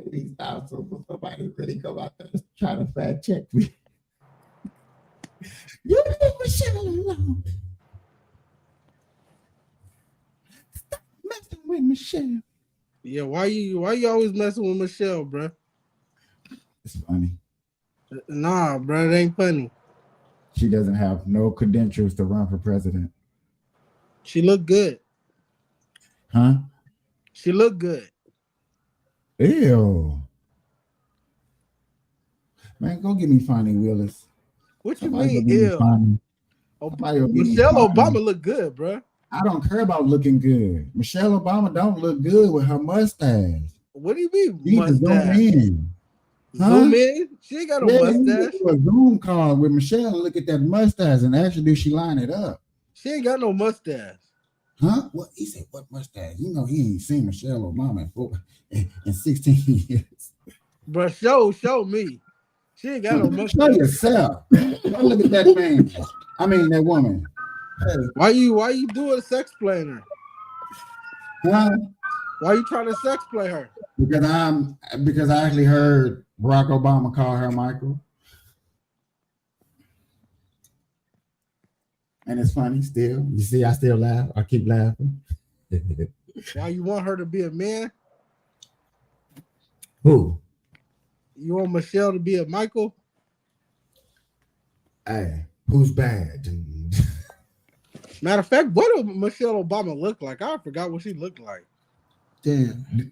So somebody really come out there and try to fact check me. You leave Michelle alone. Stop messing with Michelle. Yeah, why you always messing with Michelle, bro? It's funny. Nah, bro, it ain't funny. She doesn't have no credentials to run for president. She look good. Huh? She look good. Ew. Man, go get me Fonnie Willis. What you Somebody mean, ew? Michelle Obama Obama look good, bro. I don't care about looking good. Michelle Obama don't look good with her mustache. What do you mean, She needs to mustache? zoom in. Zoom in? She ain't got no You need mustache. to do a Zoom call with Michelle and look at that mustache and actually do she line it up. She ain't got no mustache. Huh? What? He said, what mustache? You know he ain't seen Michelle Obama in 16 years. But show me. She ain't got no mustache. Show yourself. Don't look at that man. I mean that woman. Hey. Why you doing sex playing her? Huh? Why you trying to sex play her? Because I actually heard Barack Obama call her Michael. And it's funny still. You see, I still laugh. I keep laughing. Why you want her to be a man? Who? You want Michelle to be a Michael? Hey, who's bad? Matter of fact, what did Michelle Obama look like? I forgot what she looked like. Damn.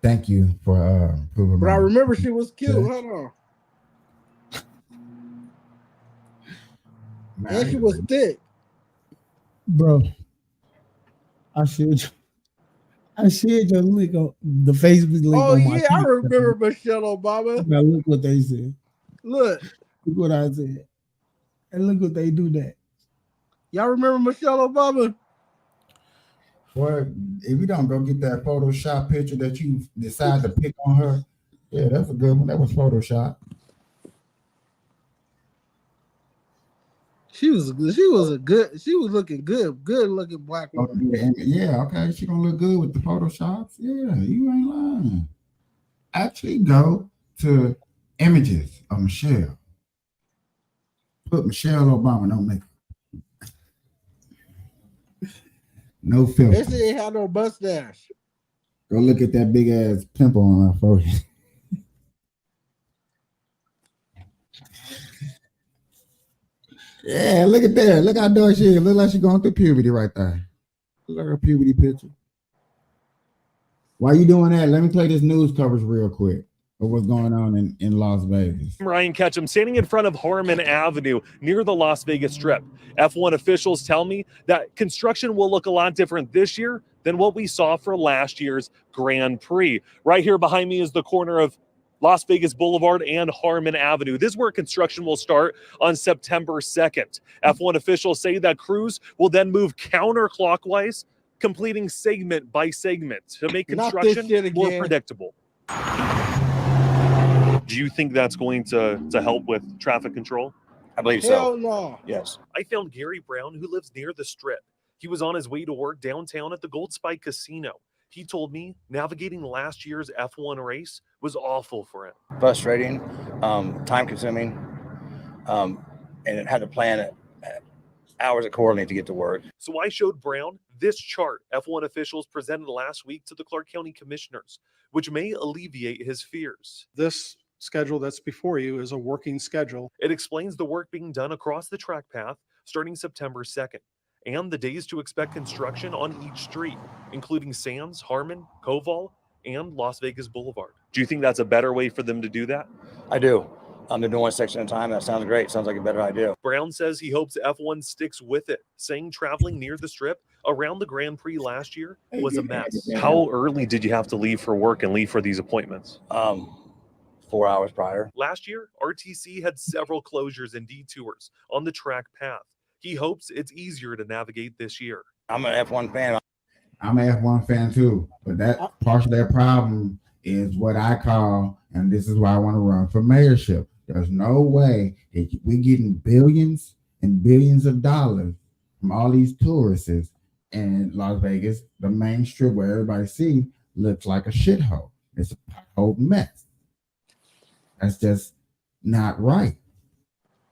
Thank you for proving. But I remember she was cute. Hold on. And she was thick. Bro, I shared your link on the Facebook link. Oh on my yeah, I Twitter. remember Michelle Obama. Now look what they said. Look what I said. And look what they do that. Y'all remember Michelle Obama? Boy, if you don't go get that Photoshop picture that you decide to pick on her, yeah, that's a good one. That was Photoshop. She was looking good looking black woman. Yeah, okay. She gonna look good with the Photoshops. Yeah, you ain't lying. Actually, go to images of Michelle. Put Michelle Obama, no makeup. No filter. She ain't had no mustache. Go look at that big ass pimple on her forehead. Yeah, look at that. Look how dark she is. Look like she's going through puberty right there. Look at her puberty picture. While you doing that, let me play this news coverage real quick of what's going on in Las Vegas. Ryan Ketchum standing in front of Harmon Avenue near the Las Vegas Strip. F1 officials tell me that construction will look a lot different this year than what we saw for last year's Grand Prix. Right here behind me is the corner of Las Vegas Boulevard and Harmon Avenue. This is where construction will start on September 2nd. F1 officials say that crews will then move counterclockwise, completing segment by segment to make construction more predictable. Do you think that's going to help with traffic control? I believe Hell so. no. Yes. I found Gary Brown, who lives near the Strip. He was on his way to work downtown at the Gold Spike Casino. He told me navigating last year's F1 race was awful for him. Frustrating, time consuming, and it had to plan it hours accordingly to get to work. So I showed Brown this chart F1 officials presented last week to the Clark County commissioners, which may alleviate his fears. This schedule that's before you is a working schedule. It explains the work being done across the track path starting September 2nd, and the days to expect construction on each street, including Sands, Harmon, Koval, and Las Vegas Boulevard. Do you think that's a better way for them to do that? I do. They're doing one section at a time. That sounds great. Sounds like a better idea. Brown says he hopes F1 sticks with it, saying traveling near the strip around the Grand Prix last year was a mess. How early did you have to leave for work and leave for these appointments? 4 hours prior. Last year, RTC had several closures and detours on the track path. He hopes it's easier to navigate this year. I'm an F1 fan. I'm an F1 fan too, but that part of that problem is what I call, and this is why I want to run for mayorship. There's no way that we're getting billions and billions of dollars from all these tourists, and Las Vegas, the main strip where everybody see, looks like a shithole. It's a whole mess. That's just not right.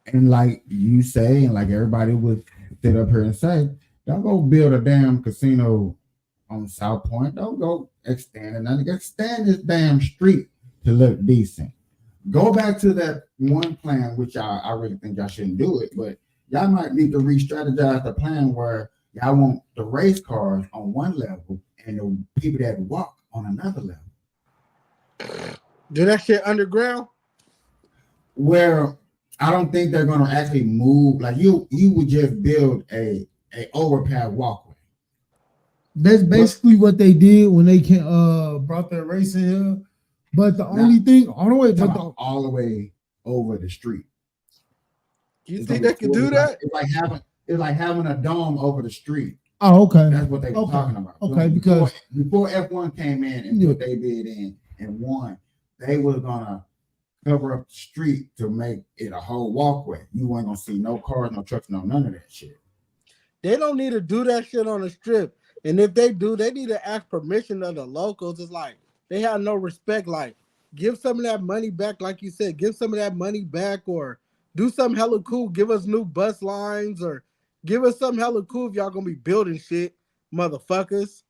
And like you say, and like everybody would sit up here and say, don't go build a damn casino on South Point. Don't go extend this damn street to look decent. Go back to that one plan, which I really think y'all shouldn't do it, but y'all might need to re-strategize the plan where y'all want the race cars on one level and the people that walk on another level. Do that shit underground? Where I don't think they're gonna actually move. Like you would just build a overpass walkway. That's basically what they did when they brought their race in here. But the only thing, all the way over the street. You think they could do that? It's like having a dome over the street. Oh, okay. That's what they were talking about. Okay, So because before F1 came in and put their bid in and won, they were gonna cover up the street to make it a whole walkway. You weren't gonna see no cars, no trucks, no none of that shit. They don't need to do that shit on the strip. And if they do, they need to ask permission of the locals. It's like they have no respect. Like, give some of that money back, like you said. Give some of that money back, or do something hella cool. Give us new bus lines, or give us something hella cool if y'all gonna be building shit, motherfuckers.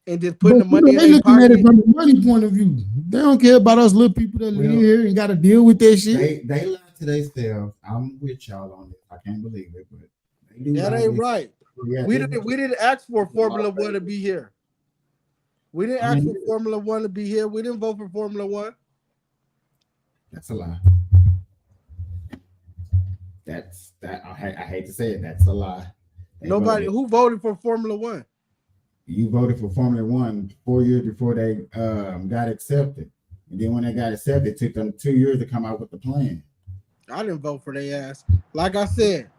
And just putting the money in they their looking pocket. at it from the money point of view. They don't care about us little people that live here and got to deal with that shit. They lie to themselves. I'm with y'all on this. I can't believe it, but they do That lie ain't to right. Yeah, We didn't ask for Formula One to be here. We didn't ask for Formula One to be here. We didn't vote for Formula One. That's a lie. I hate to say it. That's a lie. Nobody who voted for Formula One. You voted for Formula One 4 years before they got accepted, and then when they got accepted, it took them 2 years to come out with the plan. I didn't vote for their ass. Like I said,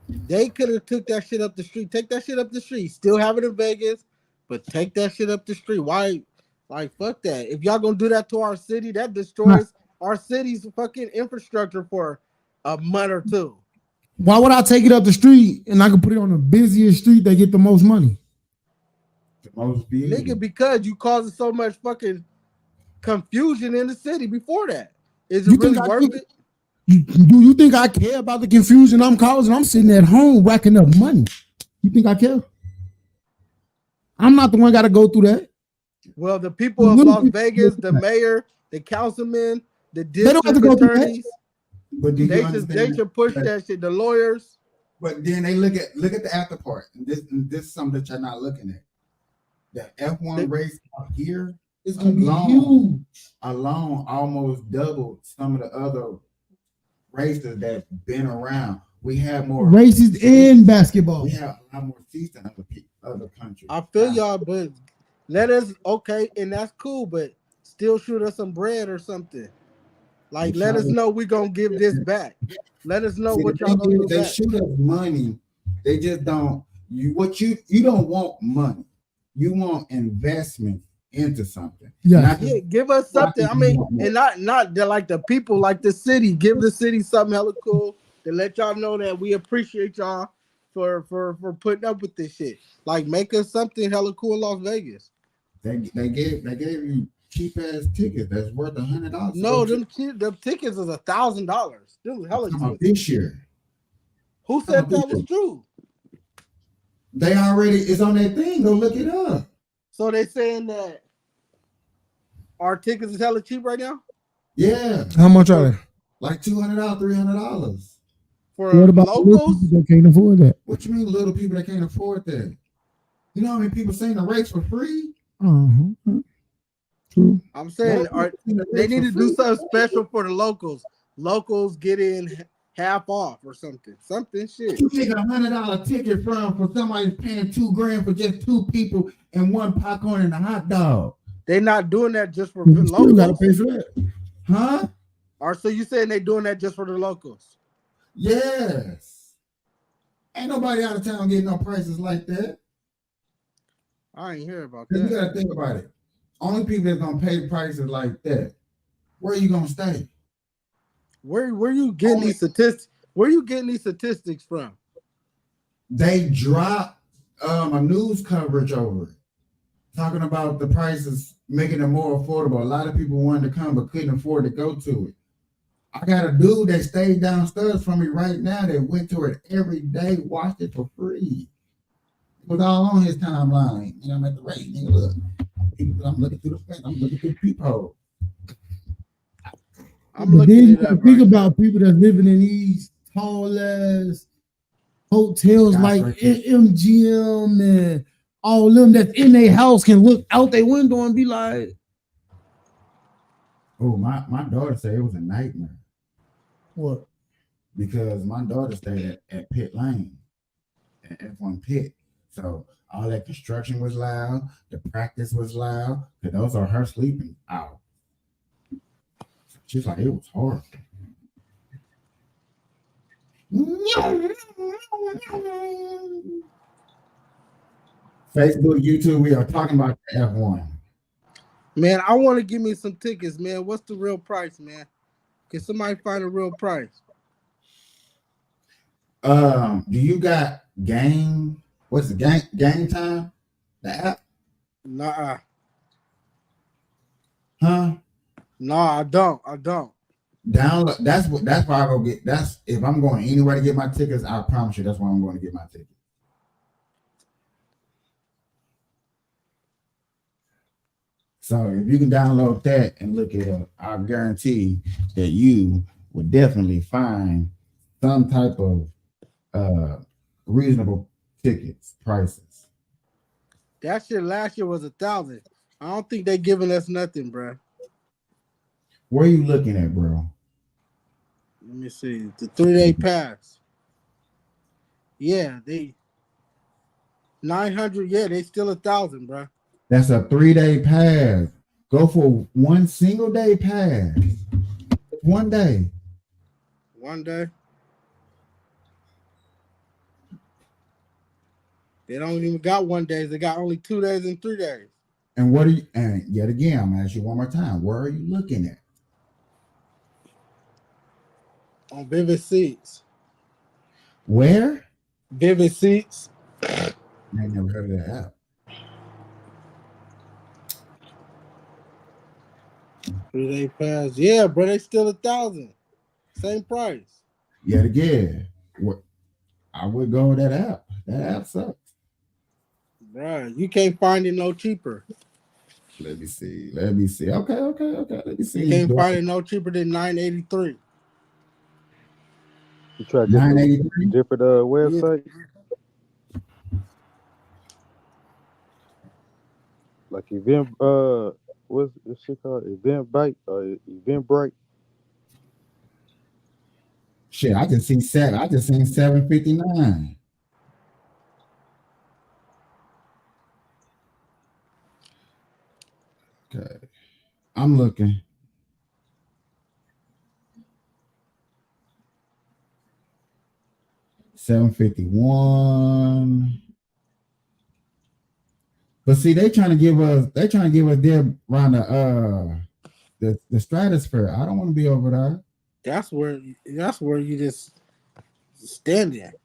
they could have took that shit up the street. Take that shit up the street. Still have it in Vegas, but take that shit up the street. Why? Like, fuck that. If y'all gonna do that to our city, that destroys our city's fucking infrastructure for a month or two. Why would I take it up the street and I can put it on the busiest street that get the most money? The most views. Nigga, because you causing so much fucking confusion in the city before that. Is it really worth it? Do you think I care about the confusion I'm causing? I'm sitting at home racking up money. You think I care? I'm not the one got to go through that. Well, the people of Las Vegas, the mayor, the councilmen, the district attorneys, but they should push that shit. The lawyers. But then they look at the after part. And this is something that you're not looking at. The F1 race out here is going to be huge. Alone almost doubled some of the other races that's been around. We have more races in basketball. We have a lot more seats than other countries. I feel y'all, but let us and that's cool, but still shoot us some bread or something. Like, let us know we're gonna give this back. Let us know what y'all gonna do. They back. shoot us money. They just don't. You don't want money. You want investment into something. Yeah, give us something. I mean, and not like the people, like the city. Give the city something hella cool to let y'all know that we appreciate y'all for putting up with this shit. Like, make us something hella cool in Las Vegas. They gave you cheap ass tickets that's worth $100. No, them tickets is $1,000. Them hella cheap. This year. Who said that was true? They already it's on their thing. Go look it up. So they saying that our tickets is hella cheap right now? Yeah. How much are they? Like $200, $300. For What about the little locals? people that can't afford that? What you mean, little people that can't afford that? You know how many people seen the race for free? True. I'm saying they need to do something special for the locals. Locals get in half off or something. Something shit. You take $100 ticket from for somebody paying $2,000 for just two people and one popcorn and a hot dog. They not doing that just for You still gotta locals. pay for that. Huh? Or so you saying they doing that just for the locals? Yes. Ain't nobody out of town getting no prices like that. I ain't hear about You that. gotta think about it. Only people that's gonna pay prices like that, where are you gonna stay? Where you getting these statistics? Where you getting these statistics from? They dropped a news coverage over it, talking about the prices, making it more affordable. A lot of people wanted to come but couldn't afford to go to it. I got a dude that stayed downstairs from me right now that went to it every day, watched it for free. It was all on his timeline. You know, I'm at the rate, nigga. Look, I'm looking through the fence. I'm looking through the peephole. But then you gotta think about people that living in these tall ass hotels like MGM and all them that's in their house can look out their window and be like, oh, my daughter said it was a nightmare. What? Because my daughter stayed at Pit Lane, at F1 Pit. So all that construction was loud, the practice was loud, because those are her sleeping hours. She's like, it was horrible. Facebook, YouTube, we are talking about the F1. Man, I want to give me some tickets, man. What's the real price, man? Can somebody find a real price? Do you got Game? What's the Game Time? The app? Nah. Huh? No, I don't. Download. That's why I go get. That's if I'm going anywhere to get my tickets. I promise you, that's why I'm going to get my tickets. So if you can download that and look it up, I guarantee that you would definitely find some type of reasonable tickets prices. That shit last year was $1,000. I don't think they giving us nothing, bro. Where are you looking at, bro? Let me see. The 3-day pass. Yeah, they 900. Yeah, they still $1,000, bro. That's a 3-day pass. Go for one single day pass. One day. One day. They don't even got 1 day. They got only 2 days and 3 days. And what are you? And yet again, I'm gonna ask you one more time. Where are you looking at? On Vivid Seats. Where? Vivid Seats. I ain't never heard of that app. Three-day pass. Yeah, bro, they still $1,000. Same price. Yet again, what? I would go with that app. That app sucks. Right, you can't find it no cheaper. Let me see. Let me see. Okay. Let me see. You can't find it no cheaper than $983. You try different websites. Like what's this shit called? Eventbrite or Eventbrite? Shit, I just seen $759. Okay, I'm looking. $751. But see, they trying to give us there around the stratosphere. I don't want to be over there. That's where you just stand there.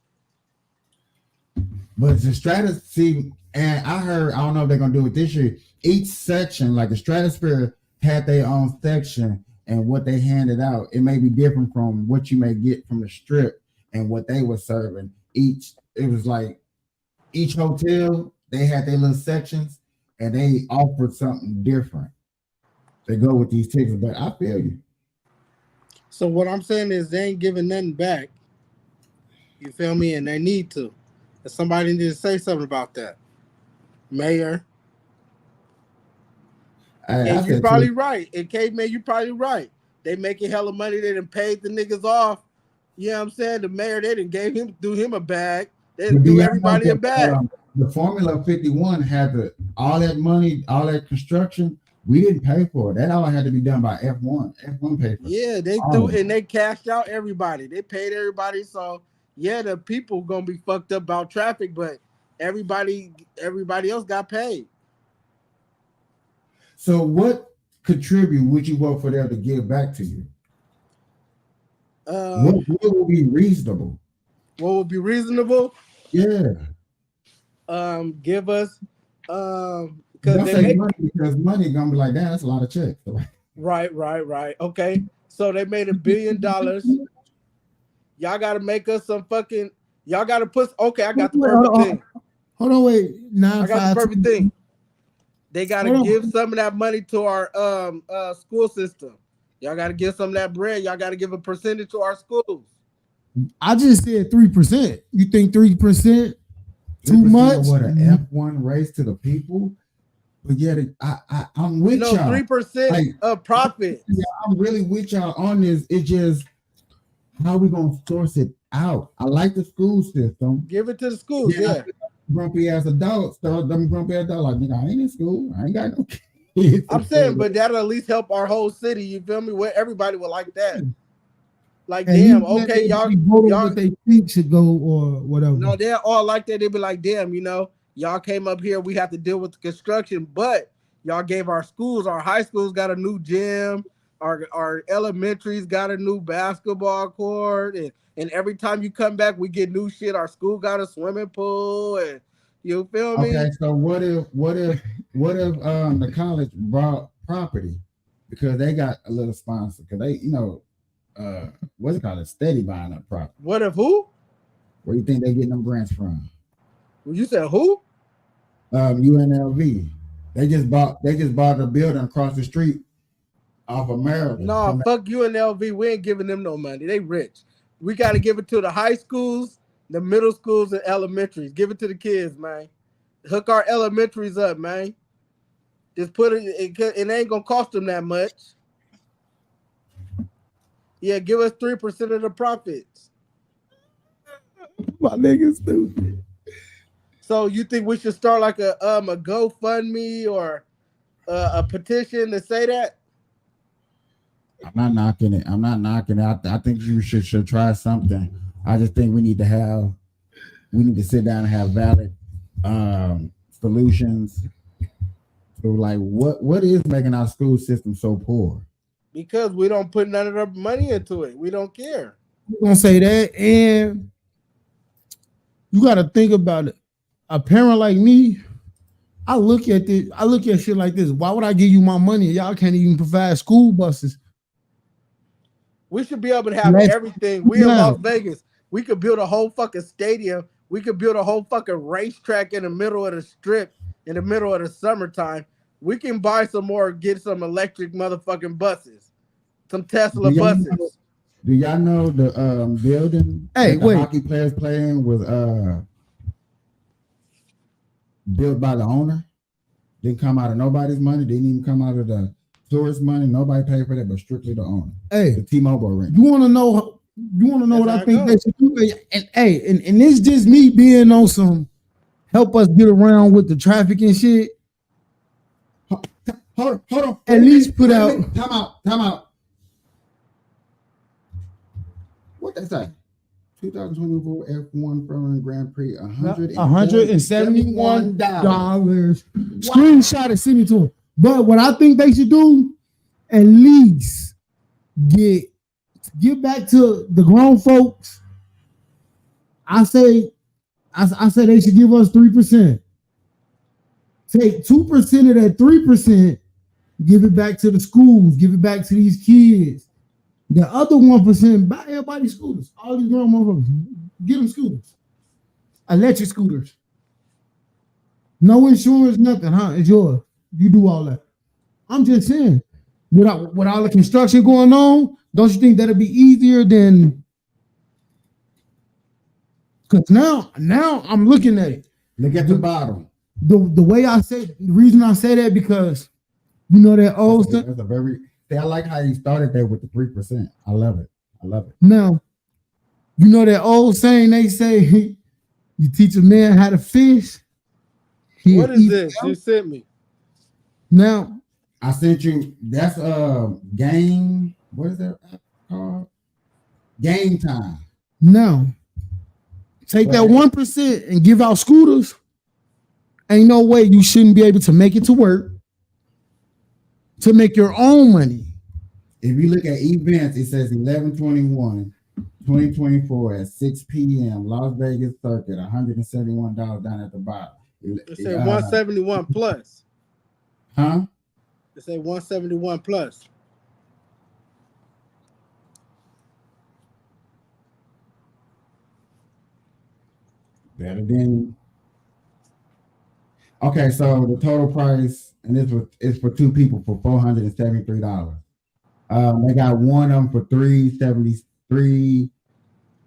But the stratosphere, and I don't know if they're gonna do it this year. Each section, like the stratosphere, had their own section, and what they handed out, it may be different from what you may get from the strip and what they were serving. It was like each hotel, they had their little sections, and they offered something different. They go with these tickets, but I feel you. So what I'm saying is they ain't giving nothing back. You feel me? And they need to. And somebody needs to say something about that. Mayor. And you're probably right. And Caveman, you're probably right. They making hella money. They done paid the niggas off. You know what I'm saying? The mayor, they done threw him a bag. They done threw everybody a bag. The Formula 51 had all that money, all that construction. We didn't pay for it. That all had to be done by F1. F1 paid for it. Yeah, they threw and they cashed out everybody. They paid everybody. So yeah, the people gonna be fucked up about traffic, but everybody else got paid. So what contribute would you want for them to give back to you? What would be reasonable? What would be reasonable? Yeah. Give us because they make money, because money gonna be like that. That's a lot of checks. Right. Okay. So they made $1 billion. Y'all gotta make us some fucking. Y'all gotta put. Okay, I got the perfect thing. Hold on, wait. I got the perfect thing. They gotta give some of that money to our school system. Y'all gotta give some of that bread. Y'all gotta give a percentage to our schools. I just said 3%. You think 3% too much? What an F1 race to the people? But yet, I'm with y'all. 3% of profit. Yeah, I'm really with y'all on this. It's just how we gonna source it out. I like the school system. Give it to the schools. Yeah. Grumpy ass adults. Them grumpy adults like, nigga, I ain't in school. I ain't got no kids. I'm saying, but that'll at least help our whole city. You feel me? Where everybody would like that. Like, and damn, okay, y'all what they think should go or whatever. No, they're all like that. They be like, damn, y'all came up here. We have to deal with the construction, but y'all gave our schools, our high schools got a new gym. Our elementaries got a new basketball court, and every time you come back, we get new shit. Our school got a swimming pool, and you feel me? Okay, so what if the college bought property because they got a little sponsor because they what's it called? A steady buying up property. What if who? Where you think they getting them grants from? Well, you said who? UNLV. They just bought a building across the street off of Maryland. No, fuck UNLV. We ain't giving them no money. They rich. We got to give it to the high schools, the middle schools, and elementaries. Give it to the kids, man. Hook our elementaries up, man. Just put it ain't gonna cost them that much. Yeah, give us 3% of the profits. My nigga stupid. So you think we should start like a GoFundMe or a petition to say that? I'm not knocking it. I think you should try something. I just think we need to sit down and have valid solutions to like what is making our school system so poor. Because we don't put none of the money into it. We don't care. You're gonna say that, and you got to think about it. A parent like me, I look at shit like this. Why would I give you my money? Y'all can't even provide school buses. We should be able to have everything. We in Las Vegas. We could build a whole fucking stadium. We could build a whole fucking racetrack in the middle of the strip in the middle of the summertime. We can buy some more, get some electric motherfucking buses, some Tesla buses. Do y'all know the building the hockey players playing was built by the owner? Didn't come out of nobody's money. Didn't even come out of the tourist money. Nobody paid for that, but strictly the owner. Hey, the T-Mobile rent. You want to know what I think they should do? And it's just me being on some help us get around with the traffic and shit. Hold on. At least put out. Time out. What they say? 2024 F1 Furman Grand Prix, $171. Screenshot and send it to them. But what I think they should do, at least get back to the grown folks. I say they should give us 3%. Take 2% of that 3%, give it back to the schools, give it back to these kids. The other 1%, buy everybody scooters. All these grown motherfuckers, get them scooters. Electric scooters. No insurance, nothing, huh? It's yours. You do all that. I'm just saying, with all the construction going on, don't you think that'd be easier than? Because now I'm looking at it. Look at the bottom. The way I say, the reason I say that because you know that old stuff. That's a very. See, I like how you started there with the 3%. I love it. I love it. Now, you know that old saying they say, you teach a man how to fish. What is this? You sent me. Now, I sent you. That's game. What is that called? Game time. Now, take that 1% and give out scooters. Ain't no way you shouldn't be able to make it to work to make your own money. If you look at events, it says 11/21/2024 at 6 p.m. Las Vegas Circuit, $171 down at the bottom. It said 171 plus. Huh? It said 171 plus. Better than. Okay, so the total price, and this was it's for two people for $473. They got one of them for $373,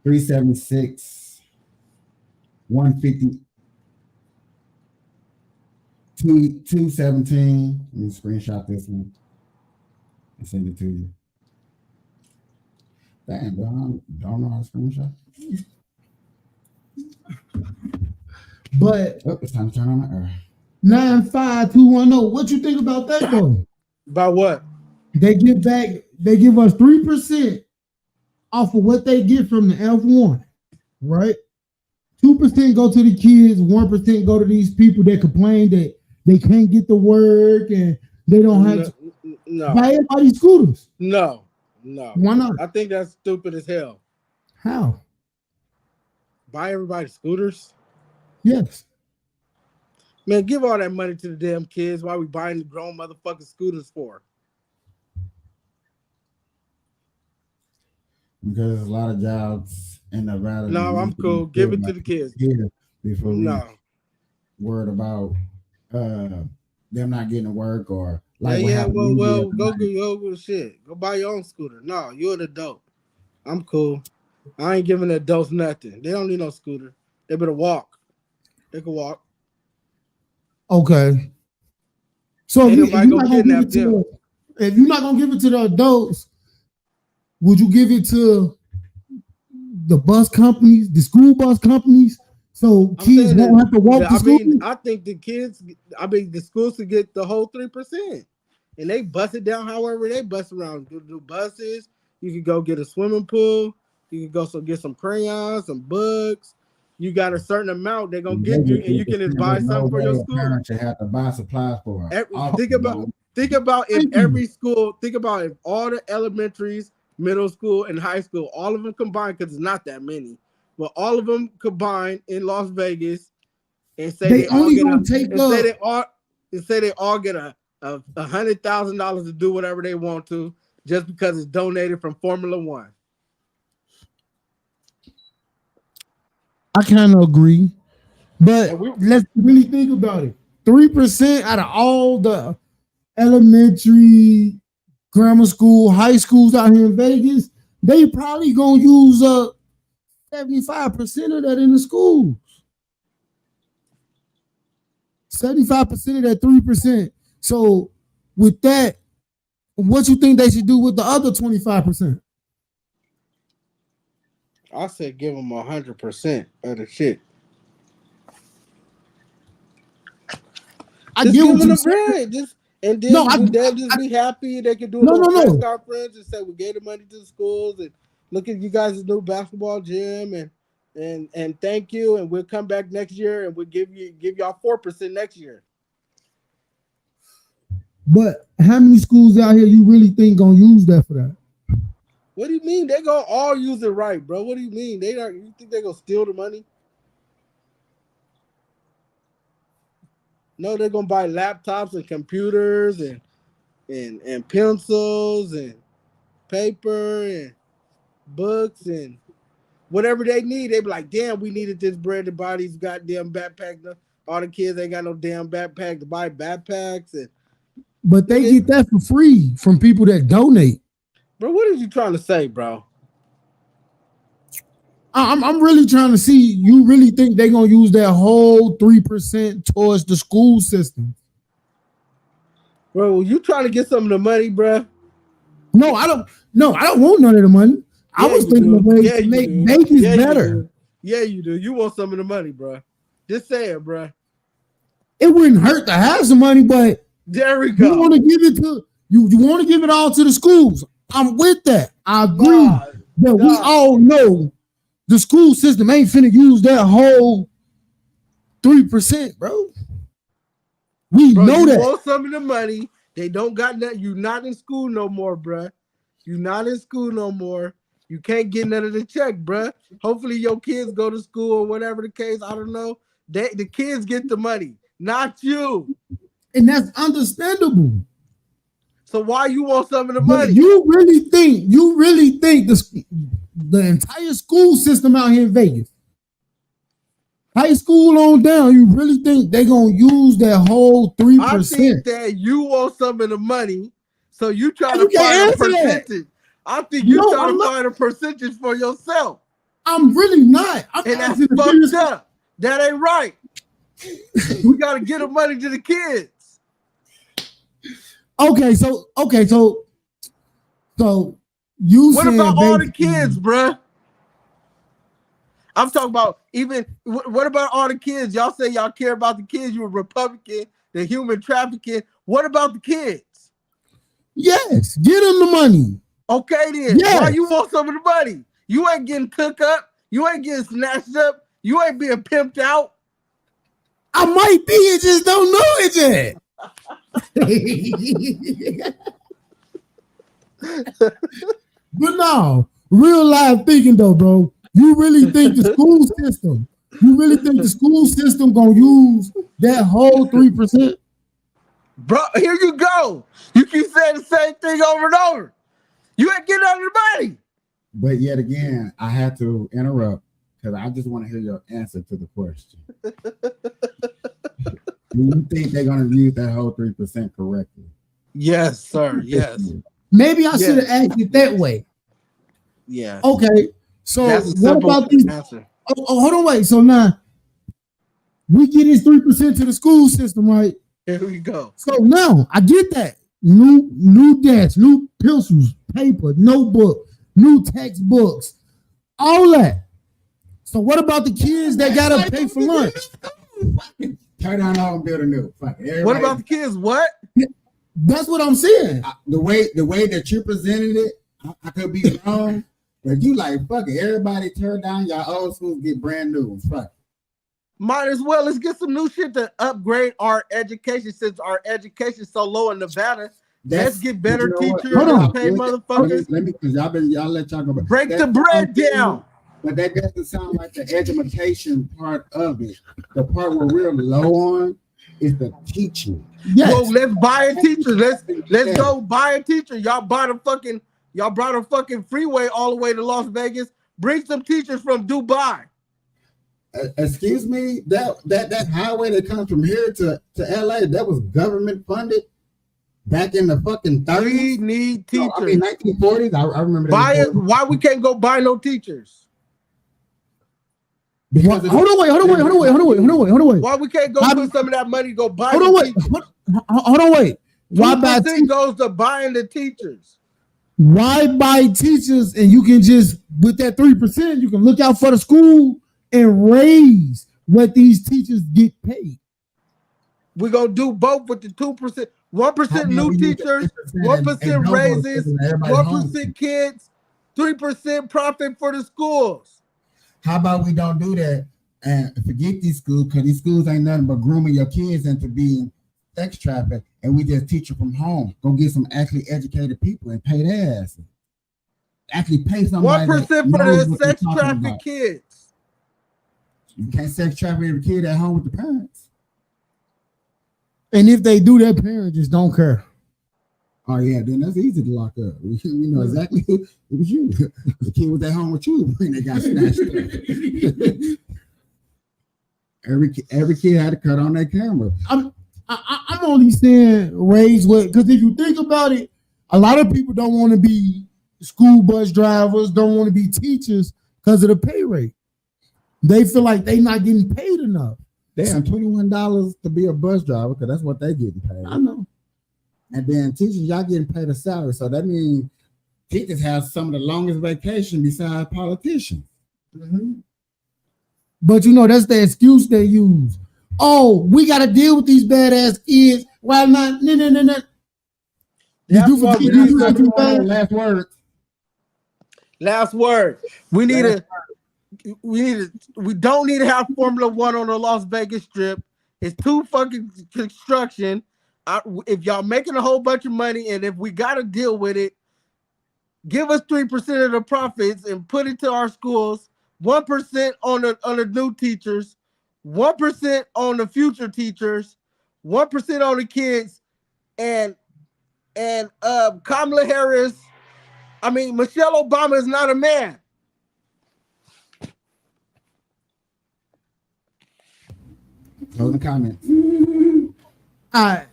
$376, $150, $217. Let me screenshot this one and send it to you. Damn, bro, I don't know how to screenshot. But it's time to turn on the air. 95210. What you think about that though? About what? They give us 3% off of what they get from the F1, right? 2% go to the kids, 1% go to these people that complain that they can't get to work and they don't have to buy everybody scooters. No. Why not? I think that's stupid as hell. How? Buy everybody scooters? Yes. Man, give all that money to the damn kids. Why we buying the grown motherfucking scooters for? Because there's a lot of jobs in Nevada. No, I'm cool. Give it to the kids. Before we worried about them not getting to work or like go shit. Go buy your own scooter. No, you're an adult. I'm cool. I ain't giving the adults nothing. They don't need no scooter. They better walk. They can walk. Okay. So if you're not gonna give it to the adults, would you give it to the bus companies, the school bus companies, so kids won't have to walk to school? I think the schools should get the whole 3%. And they bust it down however they bust around. Do buses. You can go get a swimming pool. You can go get some crayons, some books. You got a certain amount they're gonna give you, and you can just buy something for your school. Parents should have to buy supplies for it. Think about if every school. Think about if all the elementaries, middle school, and high school, all of them combined, because it's not that many, but all of them combined in Las Vegas, and say they all get $100,000 to do whatever they want to, just because it's donated from Formula One. I kind of agree, but let's really think about it. 3% out of all the elementary, grammar school, high schools out here in Vegas, they probably gonna use up 75% of that in the schools. 75% of that 3%. So with that, what you think they should do with the other 25%? I said give them 100% of the shit. I give them the bread. They'll just be happy. They can do a little press conference and say we gave the money to the schools and look at you guys' new basketball gym and thank you, and we'll come back next year and we'll give y'all 4% next year. But how many schools out here you really think gonna use that for that? What do you mean? They gonna all use it right, bro. What do you mean? You think they're gonna steal the money? No, they're gonna buy laptops and computers and pencils and paper and books and whatever they need. They be like, damn, we needed this bread to buy these goddamn backpacks. All the kids ain't got no damn backpack to buy backpacks, and But they get that for free from people that donate. Bro, what are you trying to say, bro? I'm really trying to see, you really think they're going to use that whole 3% towards the school system? Bro, you trying to get some of the money, bro? No, I don't want none of the money. I was thinking of ways to make Vegas better. Yeah, you do. You want some of the money, bro. Just say it, bro. It wouldn't hurt to have some money, but there we go. You want to give it to you want to give it all to the schools. I'm with that. I agree. But we all know the school system ain't finna use that whole 3%, bro. We know that. You want some of the money. They don't got that. You not in school no more, bro. You not in school no more. You can't get none of the check, bro. Hopefully your kids go to school or whatever the case. I don't know. The kids get the money, not you. And that's understandable. So why you want some of the money? You really think the entire school system out here in Vegas, high school on down, you really think they're going to use that whole 3%? I think that you want some of the money, so you try to find a percentage. I think you try to find a percentage for yourself. I'm really not. And that's fucked up. That ain't right. We got to get the money to the kids. Okay, so you what said about all the kids, bruh? I'm talking about what about all the kids? Y'all say y'all care about the kids. You're a Republican, the human trafficking. What about the kids? Yes, get them the money. Okay, then. Yes. Why you want some of the money? You ain't getting took up. You ain't getting snatched up. You ain't being pimped out. I might be. You just don't know it yet. But no, real life thinking though, bro. You really think the school system gonna use that whole 3%? Bro, here you go. You keep saying the same thing over and over. You ain't getting out of the money. But yet again, I had to interrupt because I just want to hear your answer to the question. Do you think they're going to use that whole 3% correctly? Yes, sir. Yes. Maybe I should have asked it that way. Yeah. Okay. So what about these? Oh, hold on, wait. So now we get this 3% to the school system, right? Here we go. So now I get that. New desks, new pencils, paper, notebook, new textbooks, all that. So what about the kids that gotta pay for lunch? Tear down all and build a new. What about the kids? What? That's what I'm saying. The way that you presented it, I could be wrong, but you like fuck it. Everybody tear down y'all old schools, get brand new ones. Fuck. Might as well. Let's get some new shit to upgrade our education since our education is so low in Nevada. Let's get better teachers and pay motherfuckers. Let me, because y'all let y'all go. Break the bread down. But that doesn't sound like the education part of it. The part where we're low on is the teaching. Yes. Well, let's buy a teacher. Let's go buy a teacher. Y'all brought a fucking freeway all the way to Las Vegas. Bring some teachers from Dubai. Excuse me, that highway that comes from here to LA, that was government funded back in the fucking 30s. We need teachers. I mean, 1940s. I remember that. Why we can't go buy no teachers? Hold on, wait. Why we can't go put some of that money go buy? Hold on, wait. Why buy goes to buying the teachers? Why buy teachers and you can just with that 3%, you can look out for the school and raise what these teachers get paid. We're gonna do both with the 2%, 1% new teachers, 1% raises, 1% kids, 3% profit for the schools. How about we don't do that and forget these schools, because these schools ain't nothing but grooming your kids into being sex trafficked, and we just teach them from home. Go get some actually educated people and pay their asses. Actually pay somebody. 1% for the sex trafficked kids. You can't sex traffic every kid at home with the parents. And if they do, their parents just don't care. Oh yeah, then that's easy to lock up. We know exactly it was you. The kid was at home with you when they got snatched up. Every kid had to cut on their camera. I'm only saying raise what, because if you think about it, a lot of people don't want to be school bus drivers, don't want to be teachers because of the pay rate. They feel like they're not getting paid enough. Damn, $21 to be a bus driver, because that's what they getting paid. I know. And then teachers, y'all getting paid a salary. So that means teachers have some of the longest vacation besides politicians. Mm-hmm. But you know, that's the excuse they use. Oh, we got to deal with these badass kids. Why not? No. Last word. Last word. We don't need to have Formula One on the Las Vegas Strip. It's too fucking construction. If y'all making a whole bunch of money, and if we got to deal with it, give us 3% of the profits and put it to our schools. 1% on the new teachers, 1% on the future teachers, 1% on the kids, and Kamala Harris. I mean, Michelle Obama is not a man. Closing comments. I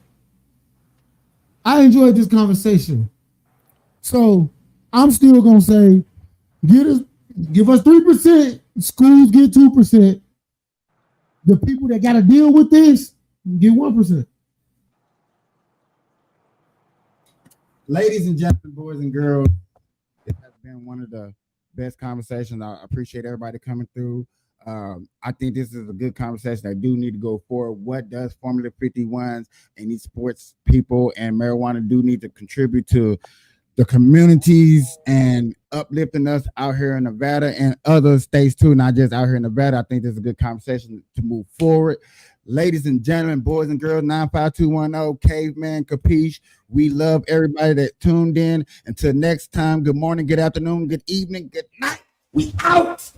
enjoyed this conversation. So I'm still gonna say, give us 3%, schools get 2%. The people that gotta deal with this get 1%. Ladies and gentlemen, boys and girls, it has been one of the best conversations. I appreciate everybody coming through. I think this is a good conversation. I do need to go forward. What does Formula 51s and these sports people and marijuana do need to contribute to the communities and uplifting us out here in Nevada and other states too, not just out here in Nevada. I think this is a good conversation to move forward. Ladies and gentlemen, boys and girls, 95210, Caveman, Capiche. We love everybody that tuned in. Until next time, good morning, good afternoon, good evening, good night. We out.